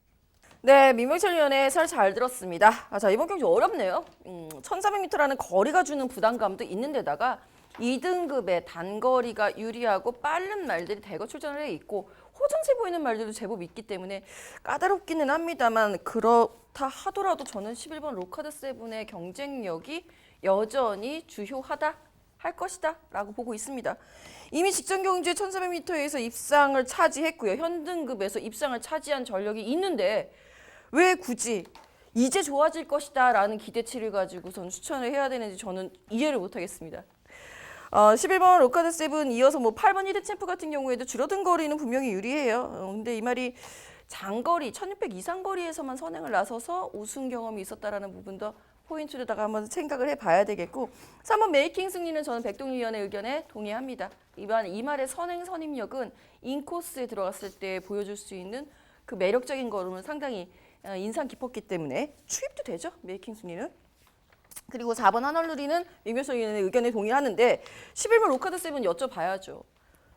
[SPEAKER 4] 네, 민병철 위원의 해설 잘 들었습니다. 자, 이번 경기 어렵네요. 1400m라는 거리가 주는 부담감도 있는 데다가 2등급의 단거리가 유리하고 빠른 말들이 대거 출전을 해 있고 호전세 보이는 말들도 제법 있기 때문에 까다롭기는 합니다만 그렇다 하더라도 저는 11번 로카드 세븐의 경쟁력이 여전히 주효하다 할 것이다 라고 보고 있습니다. 이미 직전 경주에 1400m에서 입상을 차지했고요. 현등급에서 입상을 차지한 전력이 있는데 왜 굳이 이제 좋아질 것이다 라는 기대치를 가지고선 추천을 해야 되는지 저는 이해를 못하겠습니다. 11번 로카드 세븐 이어서 뭐 8번 히든챔프 같은 경우에도 줄어든 거리는 분명히 유리해요. 근데 이 말이 장거리 1600 이상 거리에서만 선행을 나서서 우승 경험이 있었다라는 부분도 포인트로다가 한번 생각을 해봐야 되겠고 3번 메이킹 승리는 저는 백동희 위원의 의견에 동의합니다. 이 말의 선행 선임력은 인코스에 들어갔을 때 보여줄 수 있는 그 매력적인 걸음은 상당히 인상 깊었기 때문에 추입도 되죠. 메이킹 승리는. 그리고 4번 한얼누리는 민병철 위원의 의견에 동의하는데 11번 로카드 세븐 여쭤봐야죠.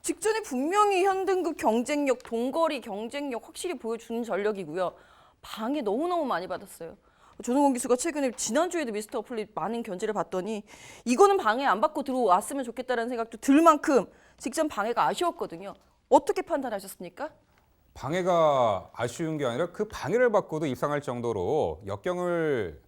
[SPEAKER 4] 직전에 분명히 현등급 경쟁력, 동거리 경쟁력 확실히 보여주는 전력이고요. 방해 너무너무 많이 받았어요. 조성권 기수가 최근에 지난주에도 미스터 어플릿 많은 견제를 봤더니 이거는 방해 안 받고 들어왔으면 좋겠다는 생각도 들 만큼 직전 방해가 아쉬웠거든요. 어떻게 판단하셨습니까?
[SPEAKER 1] 방해가 아쉬운 게 아니라 그 방해를 받고도 입상할 정도로 역경을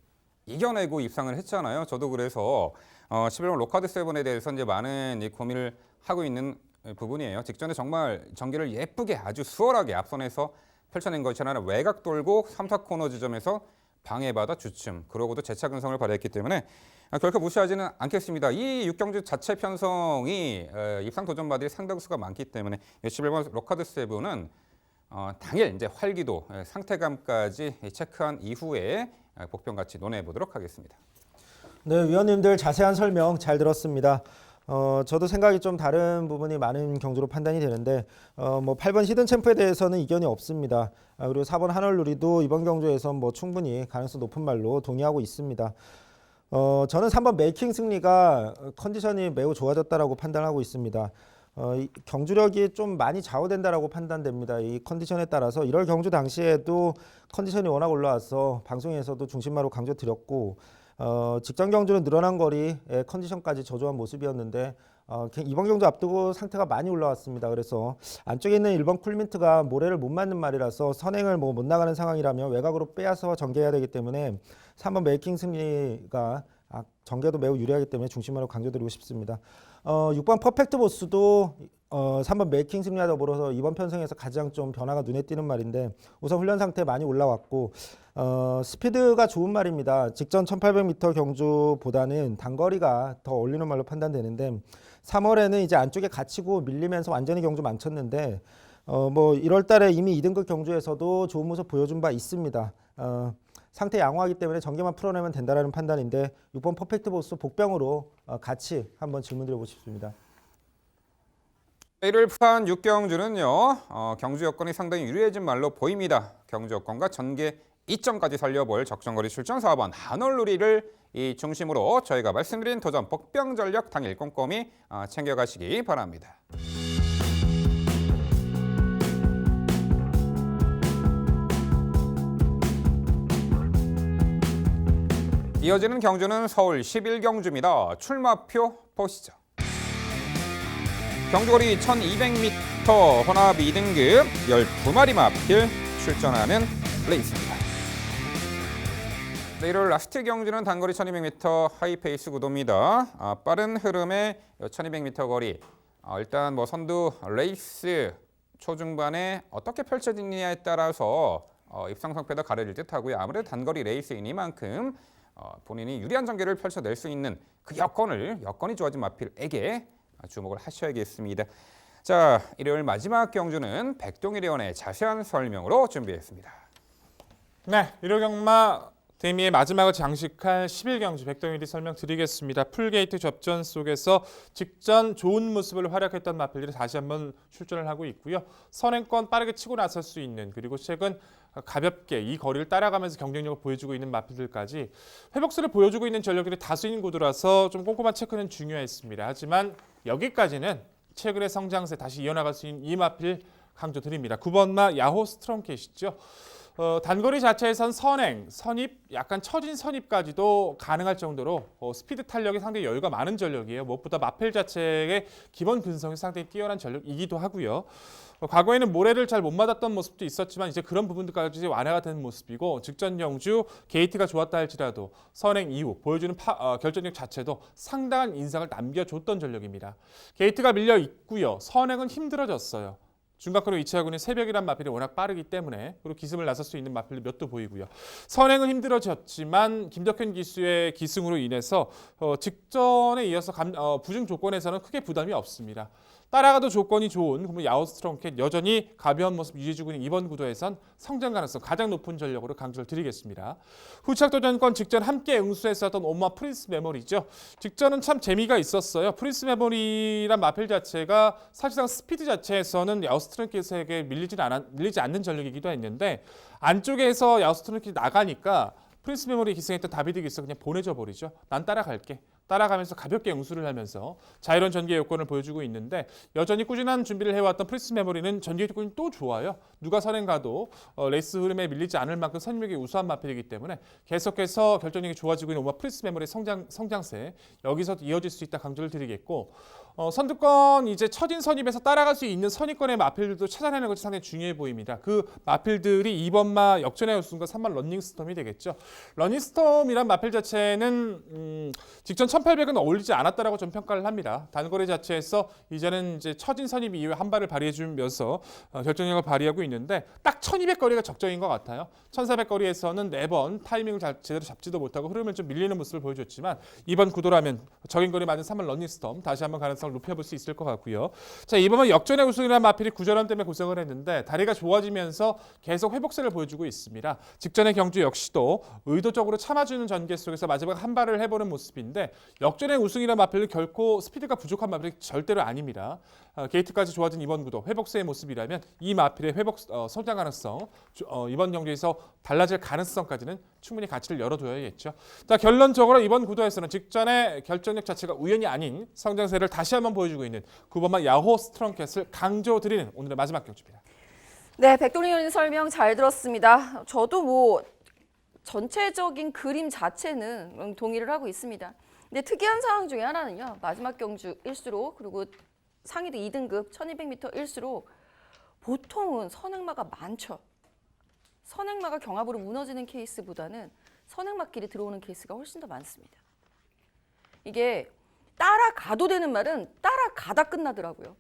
[SPEAKER 1] 이겨내고 입상을 했잖아요. 저도 그래서 11번 로카드 세븐에 대해서 이제 많은 이 고민을 하고 있는 부분이에요. 직전에 정말 전개를 예쁘게 아주 수월하게 앞선에서 펼쳐낸 것이 아니라 외곽 돌고 3, 4코너 지점에서 방해받아 주춤, 그러고도 재차 근성을 발휘했기 때문에 결코 무시하지는 않겠습니다. 이 6경주 자체 편성이 입상 도전마들이 상당수가 많기 때문에 11번 로카드 세븐은 당일 이제 활기도 상태감까지 체크한 이후에 복평 같이 논해 보도록 하겠습니다.
[SPEAKER 3] 네, 위원님들 자세한 설명 잘 들었습니다. 저도 생각이 좀 다른 부분이 많은 경주로 판단이 되는데 뭐 8번 히든챔프에 대해서는 이견이 없습니다. 그리고 4번 한얼누리도 이번 경주에서 뭐 충분히 가능성 높은 말로 동의하고 있습니다. 저는 3번 메이킹 승리가 컨디션이 매우 좋아졌다라고 판단하고 있습니다. 이 경주력이 좀 많이 좌우된다라고 판단됩니다. 이 컨디션에 따라서 1월 경주 당시에도 컨디션이 워낙 올라와서 방송에서도 중심마로 강조드렸고 직전 경주는 늘어난 거리에 컨디션까지 저조한 모습이었는데 이번 경주 앞두고 상태가 많이 올라왔습니다. 그래서 안쪽에 있는 1번 쿨민트가 모래를 못 맞는 말이라서 선행을 못 나가는 상황이라면 외곽으로 빼앗아 전개해야 되기 때문에 3번 메이킹 승리가 전개도 매우 유리하기 때문에 중심으로 강조드리고 싶습니다. 6번 퍼펙트 보스도 3번 메이킹 승리와 더불어서 이번 편성에서 가장 좀 변화가 눈에 띄는 말인데 우선 훈련 상태 많이 올라왔고 스피드가 좋은 말입니다. 직전 1800m 경주보다는 단거리가 더 어울리는 말로 판단되는데 3월에는 이제 안쪽에 갇히고 밀리면서 완전히 경주 망쳤는데 뭐 1월 달에 이미 2등급 경주에서도 좋은 모습 보여준 바 있습니다. 상태 양호하기 때문에 전개만 풀어내면 된다라는 판단인데 6번 퍼펙트 보스 복병으로 같이 한번 질문드려보고 싶습니다.
[SPEAKER 1] 일요일 부산 6경주는요. 경주 여건이 상당히 유리해진 말로 보입니다. 경주 여건과 전개 2점까지 살려볼 적정거리 출전 4번 한올누리를 이 중심으로 저희가 말씀드린 도전 복병 전력 당일 꼼꼼히 챙겨가시기 바랍니다. 이어지는 경주는 서울 11경주입니다. 출마표 보시죠. 경주거리 1200m 혼합 2등급 12마리 마필 출전하는 레이스입니다. 일요일 라스트 경주는 단거리 1200m 하이페이스 구도입니다. 빠른 흐름의 1200m 거리. 일단 뭐 선두 레이스 초중반에 어떻게 펼쳐지느냐에 따라서 입상성패도 가려질 듯하고요. 아무래도 단거리 레이스이니만큼 본인이 유리한 전개를 펼쳐낼 수 있는 그 여건이 좋아진 마필에게 주목을 하셔야겠습니다. 자, 일요일 마지막 경주는 백동일의원의 자세한 설명으로 준비했습니다.
[SPEAKER 2] 네, 일요경마 대미의 마지막을 장식할 11경주 백동일이 설명드리겠습니다. 풀게이트 접전 속에서 직전 좋은 모습을 활약했던 마필들이 다시 한번 출전을 하고 있고요. 선행권 빠르게 치고 나설 수 있는 그리고 최근 가볍게 이 거리를 따라가면서 경쟁력을 보여주고 있는 마필들까지 회복세를 보여주고 있는 전력들이 다수인 구도라서 좀 꼼꼼한 체크는 중요했습니다. 하지만 여기까지는 최근의 성장세 다시 이어나갈 수 있는 이 마필 강조드립니다. 9번마 야호 스트롱캣이죠. 단거리 자체에선 선행, 선입, 약간 처진 선입까지도 가능할 정도로 스피드 탄력이 상당히 여유가 많은 전력이에요. 무엇보다 마필 자체의 기본 근성이 상당히 뛰어난 전력이기도 하고요. 과거에는 모래를 잘 못 맞았던 모습도 있었지만 이제 그런 부분들까지 완화가 된 모습이고 직전 경주 게이트가 좋았다 할지라도 선행 이후 보여주는 결정력 자체도 상당한 인상을 남겨줬던 전력입니다. 게이트가 밀려 있고요. 선행은 힘들어졌어요. 중간권을 위치하고 있는 새벽이란 마필이 워낙 빠르기 때문에 그리고 기승을 나설 수 있는 마필도 몇 도 보이고요. 선행은 힘들어졌지만 김덕현 기수의 기승으로 인해서 직전에 이어서 부중 조건에서는 크게 부담이 없습니다. 따라가도 조건이 좋은 야호 스트롱캣 여전히 가벼운 모습 유지해주고 있는 이번 구도에선 성장 가능성 가장 높은 전력으로 강조를 드리겠습니다. 후착도전권 직전 함께 응수했었던 온마 프린스 메모리죠. 직전은 참 재미가 있었어요. 프린스 메모리란 마필 자체가 사실상 스피드 자체에서는 야호 스트롱캣에게 밀리지 않는 전력이기도 했는데 안쪽에서 야호 스트롱캣이 나가니까 프린스 메모리 기승했던 다비드 기스 그냥 보내줘 버리죠. 난 따라갈게. 따라가면서 가볍게 응수를 하면서 자유로운 전개 요건을 보여주고 있는데 여전히 꾸준한 준비를 해왔던 프린스 메모리는 전개 요건이 또 좋아요. 누가 선행 가도 레이스 흐름에 밀리지 않을 만큼 선임력이 우수한 마필이기 때문에 계속해서 결정력이 좋아지고 있는 오마 프린스 메모리의 성장세 여기서 이어질 수 있다 강조를 드리겠고 선두권 이제 처진 선입에서 따라갈 수 있는 선입권의 마필들도 찾아내는 것이 상당히 중요해 보입니다. 그 마필들이 2번마 역전의 우승과 3번 런닝스톰이 되겠죠. 런닝스톰이란 마필 자체는 직전 1800은 어울리지 않았다라고 좀 평가를 합니다. 단거리 자체에서 이제는 이제 처진 선입 이후에 한 발을 발휘해주면서 결정력을 발휘하고 있는데 딱 1200 거리가 적정인 것 같아요. 1400 거리에서는 4번 타이밍을 제대로 잡지도 못하고 흐름을 좀 밀리는 모습을 보여줬지만 이번 구도라면 적인 거리 맞은 3번 런닝스톰 다시 한번 가능성을 높여볼 수 있을 것 같고요. 자, 이번은 역전의 우승이라는 마필이 구절함 때문에 고생을 했는데 다리가 좋아지면서 계속 회복세를 보여주고 있습니다. 직전의 경주 역시도 의도적으로 참아주는 전개 속에서 마지막 한 발을 해보는 모습인데 역전의 우승이라는 마필은 결코 스피드가 부족한 마필이 절대로 아닙니다. 게이트까지 좋아진 이번 구도 회복세의 모습이라면 이 마필의 회복 성장 가능성 이번 경기에서 달라질 가능성까지는 충분히 가치를 열어둬야겠죠. 자, 결론적으로 이번 구도에서는 직전의 결정력 자체가 우연이 아닌 성장세를 다시 한번 보여주고 있는 9번마 야호 스트롱캣을 강조드리는 오늘의 마지막 경주입니다.
[SPEAKER 4] 네, 백동리 의원님 설명 잘 들었습니다. 저도 전체적인 그림 자체는 동의를 하고 있습니다. 근데 특이한 상황 중에 하나는요. 마지막 경주일수록 그리고 상위도 2등급 1200m일수록 보통은 선행마가 많죠. 선행마가 경합으로 무너지는 케이스보다는 선행마끼리 들어오는 케이스가 훨씬 더 많습니다. 이게 따라가도 되는 말은 따라가다 끝나더라고요.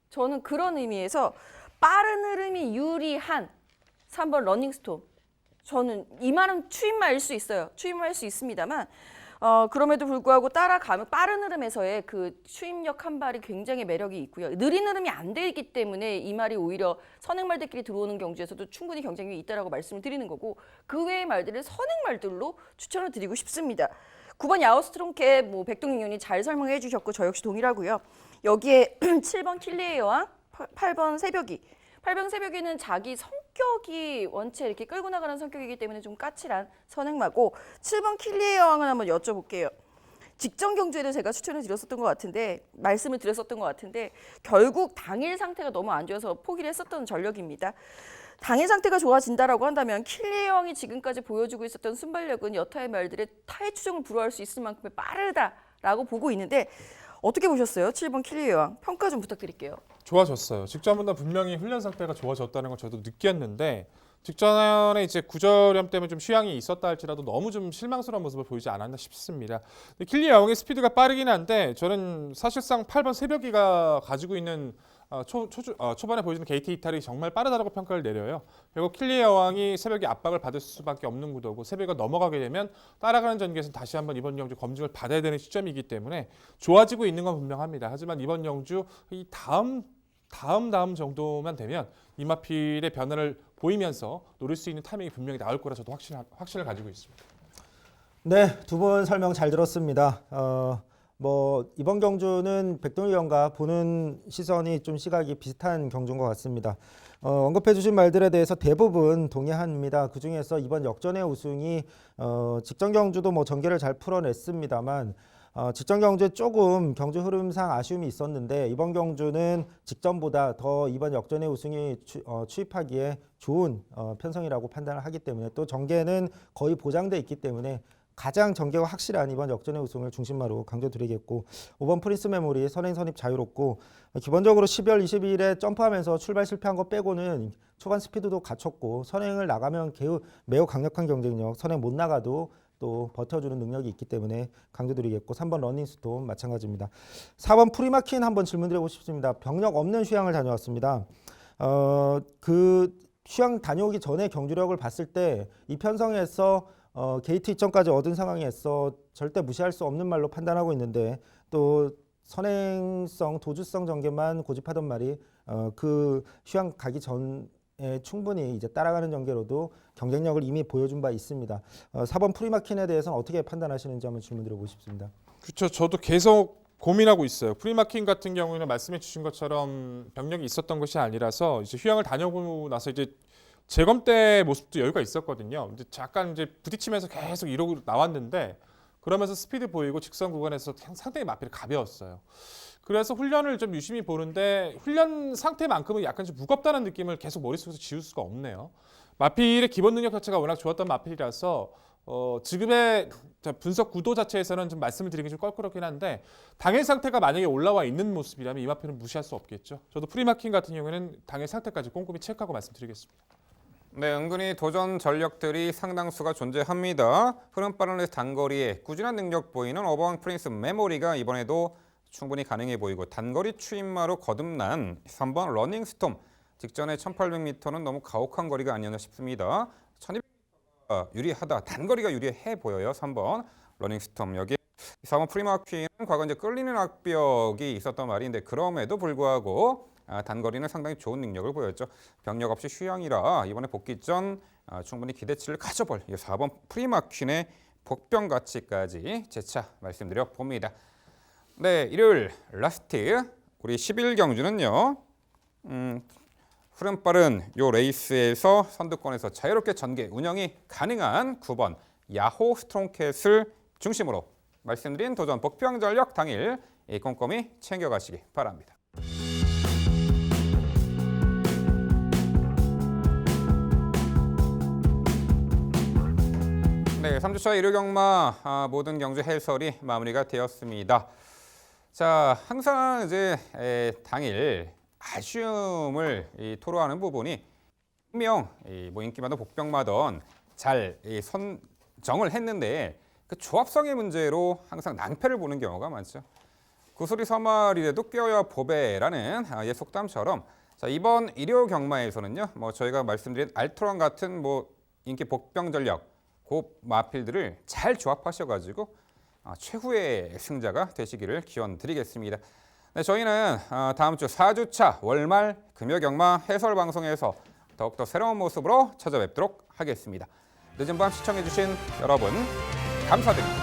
[SPEAKER 4] 저는 그런 의미에서 빠른 흐름이 유리한 3번 러닝스톰. 저는 이 말은 추임말일 수 있어요. 추임말일 수 있습니다만 그럼에도 불구하고 따라가면 빠른 흐름에서의 그 추임력 한 발이 굉장히 매력이 있고요. 느린 흐름이 안 되기 때문에 이 말이 오히려 선행말들끼리 들어오는 경주에서도 충분히 경쟁력이 있다라고 말씀을 드리는 거고 그 외의 말들을 선행말들로 추천을 드리고 싶습니다. 9번 야오스트롱캡 뭐 백동윤 의원이 잘 설명해 주셨고 저 역시 동일하고요. 여기에 7번 킬리의 여왕, 8번 새벽이. 8번 새벽이는 자기 성격이 원체 이렇게 끌고 나가는 성격이기 때문에 좀 까칠한 선행마고 7번 킬리의 여왕은 한번 여쭤볼게요. 직전 경주에도 제가 추천을 드렸었던 것 같은데 말씀을 드렸었던 것 같은데 결국 당일 상태가 너무 안 좋아서 포기를 했었던 전력입니다. 당일 상태가 좋아진다라고 한다면 킬리의 여왕이 지금까지 보여주고 있었던 순발력은 여타의 말들의 타의 추종을 불허할 수 있을 만큼의 빠르다라고 보고 있는데 어떻게 보셨어요? 7번 킬리의 여왕 평가 좀 부탁드릴게요.
[SPEAKER 2] 좋아졌어요. 직전보다 분명히 훈련 상태가 좋아졌다는 걸 저도 느꼈는데 직전에 이제 구절염 때문에 좀 휴양이 있었다 할지라도 너무 좀 실망스러운 모습을 보이지 않았나 싶습니다. 킬리의 여왕의 스피드가 빠르긴 한데 저는 사실상 8번 새벽이가 가지고 있는 초반에 보여주는 게이트 이탈이 정말 빠르다고 평가를 내려요. 결국 킬리의 여왕이 새벽에 압박을 받을 수밖에 없는 구도고 새벽이 넘어가게 되면 따라가는 전개에서 다시 한번 이번 경주 검증을 받아야 되는 시점이기 때문에 좋아지고 있는 건 분명합니다. 하지만 이번 경주 이 다음 정도만 되면 이마필의 변화를 보이면서 노릴 수 있는 타이밍이 분명히 나올 거라 저도 확신을 가지고 있습니다.
[SPEAKER 3] 네, 두 분 설명 잘 들었습니다. 이번 경주는 백동윤 의원과 보는 시선이 좀 시각이 비슷한 경주인 것 같습니다. 언급해 주신 말들에 대해서 대부분 동의합니다. 그중에서 이번 역전의 우승이 직전 경주도 뭐 전개를 잘 풀어냈습니다만 직전 경주에 조금 경주 흐름상 아쉬움이 있었는데 이번 경주는 직전보다 더 이번 역전의 우승이 추입하기에 좋은 편성이라고 판단을 하기 때문에 또 전개는 거의 보장돼 있기 때문에 가장 전개가 확실한 이번 역전의 우승을 중심으로 강조드리겠고 5번 프린스 메모리 선행 선입 자유롭고 기본적으로 12월 22일에 점프하면서 출발 실패한 거 빼고는 초반 스피드도 갖췄고 선행을 나가면 매우 강력한 경쟁력, 선행 못 나가도 또 버텨주는 능력이 있기 때문에 강조드리겠고 3번 러닝스톰 마찬가지입니다. 4번 프리마킨 한번 질문드리고 싶습니다. 병력 없는 휴양을 다녀왔습니다. 그 휴양 다녀오기 전에 경주력을 봤을 때 이 편성에서 게이트 이점까지 얻은 상황에서 절대 무시할 수 없는 말로 판단하고 있는데 또 선행성, 도주성 전개만 고집하던 말이 그 휴양 가기 전에 충분히 이제 따라가는 전개로도 경쟁력을 이미 보여준 바 있습니다. 4번 프리마킨에 대해서는 어떻게 판단하시는지 한번 질문드리고 싶습니다.
[SPEAKER 2] 그렇죠. 저도 계속 고민하고 있어요. 프리마킨 같은 경우에는 말씀해 주신 것처럼 병력이 있었던 것이 아니라서 이제 휴양을 다녀오고 나서 이제 재검 때 모습도 여유가 있었거든요. 근데 잠깐 이제 부딪히면서 계속 이러고 나왔는데 그러면서 스피드 보이고 직선 구간에서 상당히 마필이 가벼웠어요. 그래서 훈련을 좀 유심히 보는데 훈련 상태만큼은 약간 좀 무겁다는 느낌을 계속 머릿속에서 지울 수가 없네요. 마필의 기본 능력 자체가 워낙 좋았던 마필이라서 지금의 분석 구도 자체에서는 좀 말씀을 드리기 좀 껄끄럽긴 한데 당일 상태가 만약에 올라와 있는 모습이라면 이 마필은 무시할 수 없겠죠. 저도 프리마킨 같은 경우에는 당일 상태까지 꼼꼼히 체크하고 말씀드리겠습니다.
[SPEAKER 1] 네, 은근히 도전 전력들이 상당수가 존재합니다. 흐름 빠른 레이스 단거리에 꾸준한 능력 보이는 5번 프린스 메모리가 이번에도 충분히 가능해 보이고 단거리 추임마로 거듭난 3번 러닝스톰 직전에 1800m는 너무 가혹한 거리가 아니었나 싶습니다. 1200m가 유리하다. 단거리가 유리해 보여요. 3번 러닝스톰. 여기 4번 프리마퀸은 과거 이제 끌리는 악벽이 있었던 말인데 그럼에도 불구하고 단거리는 상당히 좋은 능력을 보였죠. 병력 없이 휴양이라 이번에 복귀 전 충분히 기대치를 가져볼 4번 프리마퀸의 복병 가치까지 재차 말씀드려 봅니다. 네, 일요일 라스트 우리 11 경주는요. 흐름 빠른 요 레이스에서 선두권에서 자유롭게 전개 운영이 가능한 9번 야호 스트롱캣을 중심으로 말씀드린 도전 복병 전력 당일 꼼꼼히 챙겨가시기 바랍니다. 네, 3주차 일요경마 모든 경주 해설이 마무리가 되었습니다. 자, 항상 이제 당일 아쉬움을 토로하는 부분이 분명 뭐 인기마든 복병마든 잘 선정을 했는데 그 조합성의 문제로 항상 낭패를 보는 경우가 많죠. 구슬이 서말이라도 껴야 보배라는 옛 속담처럼 자, 이번 일요 경마에서는요, 뭐 저희가 말씀드린 알토란 같은 뭐 인기 복병 전력, 그 마필들을 잘 조합하셔가지고 최후의 승자가 되시기를 기원드리겠습니다. 네, 저희는 다음 주 4주차 월말 금요 경마 해설 방송에서 더욱더 새로운 모습으로 찾아뵙도록 하겠습니다. 늦은 밤 시청해주신 여러분 감사드립니다.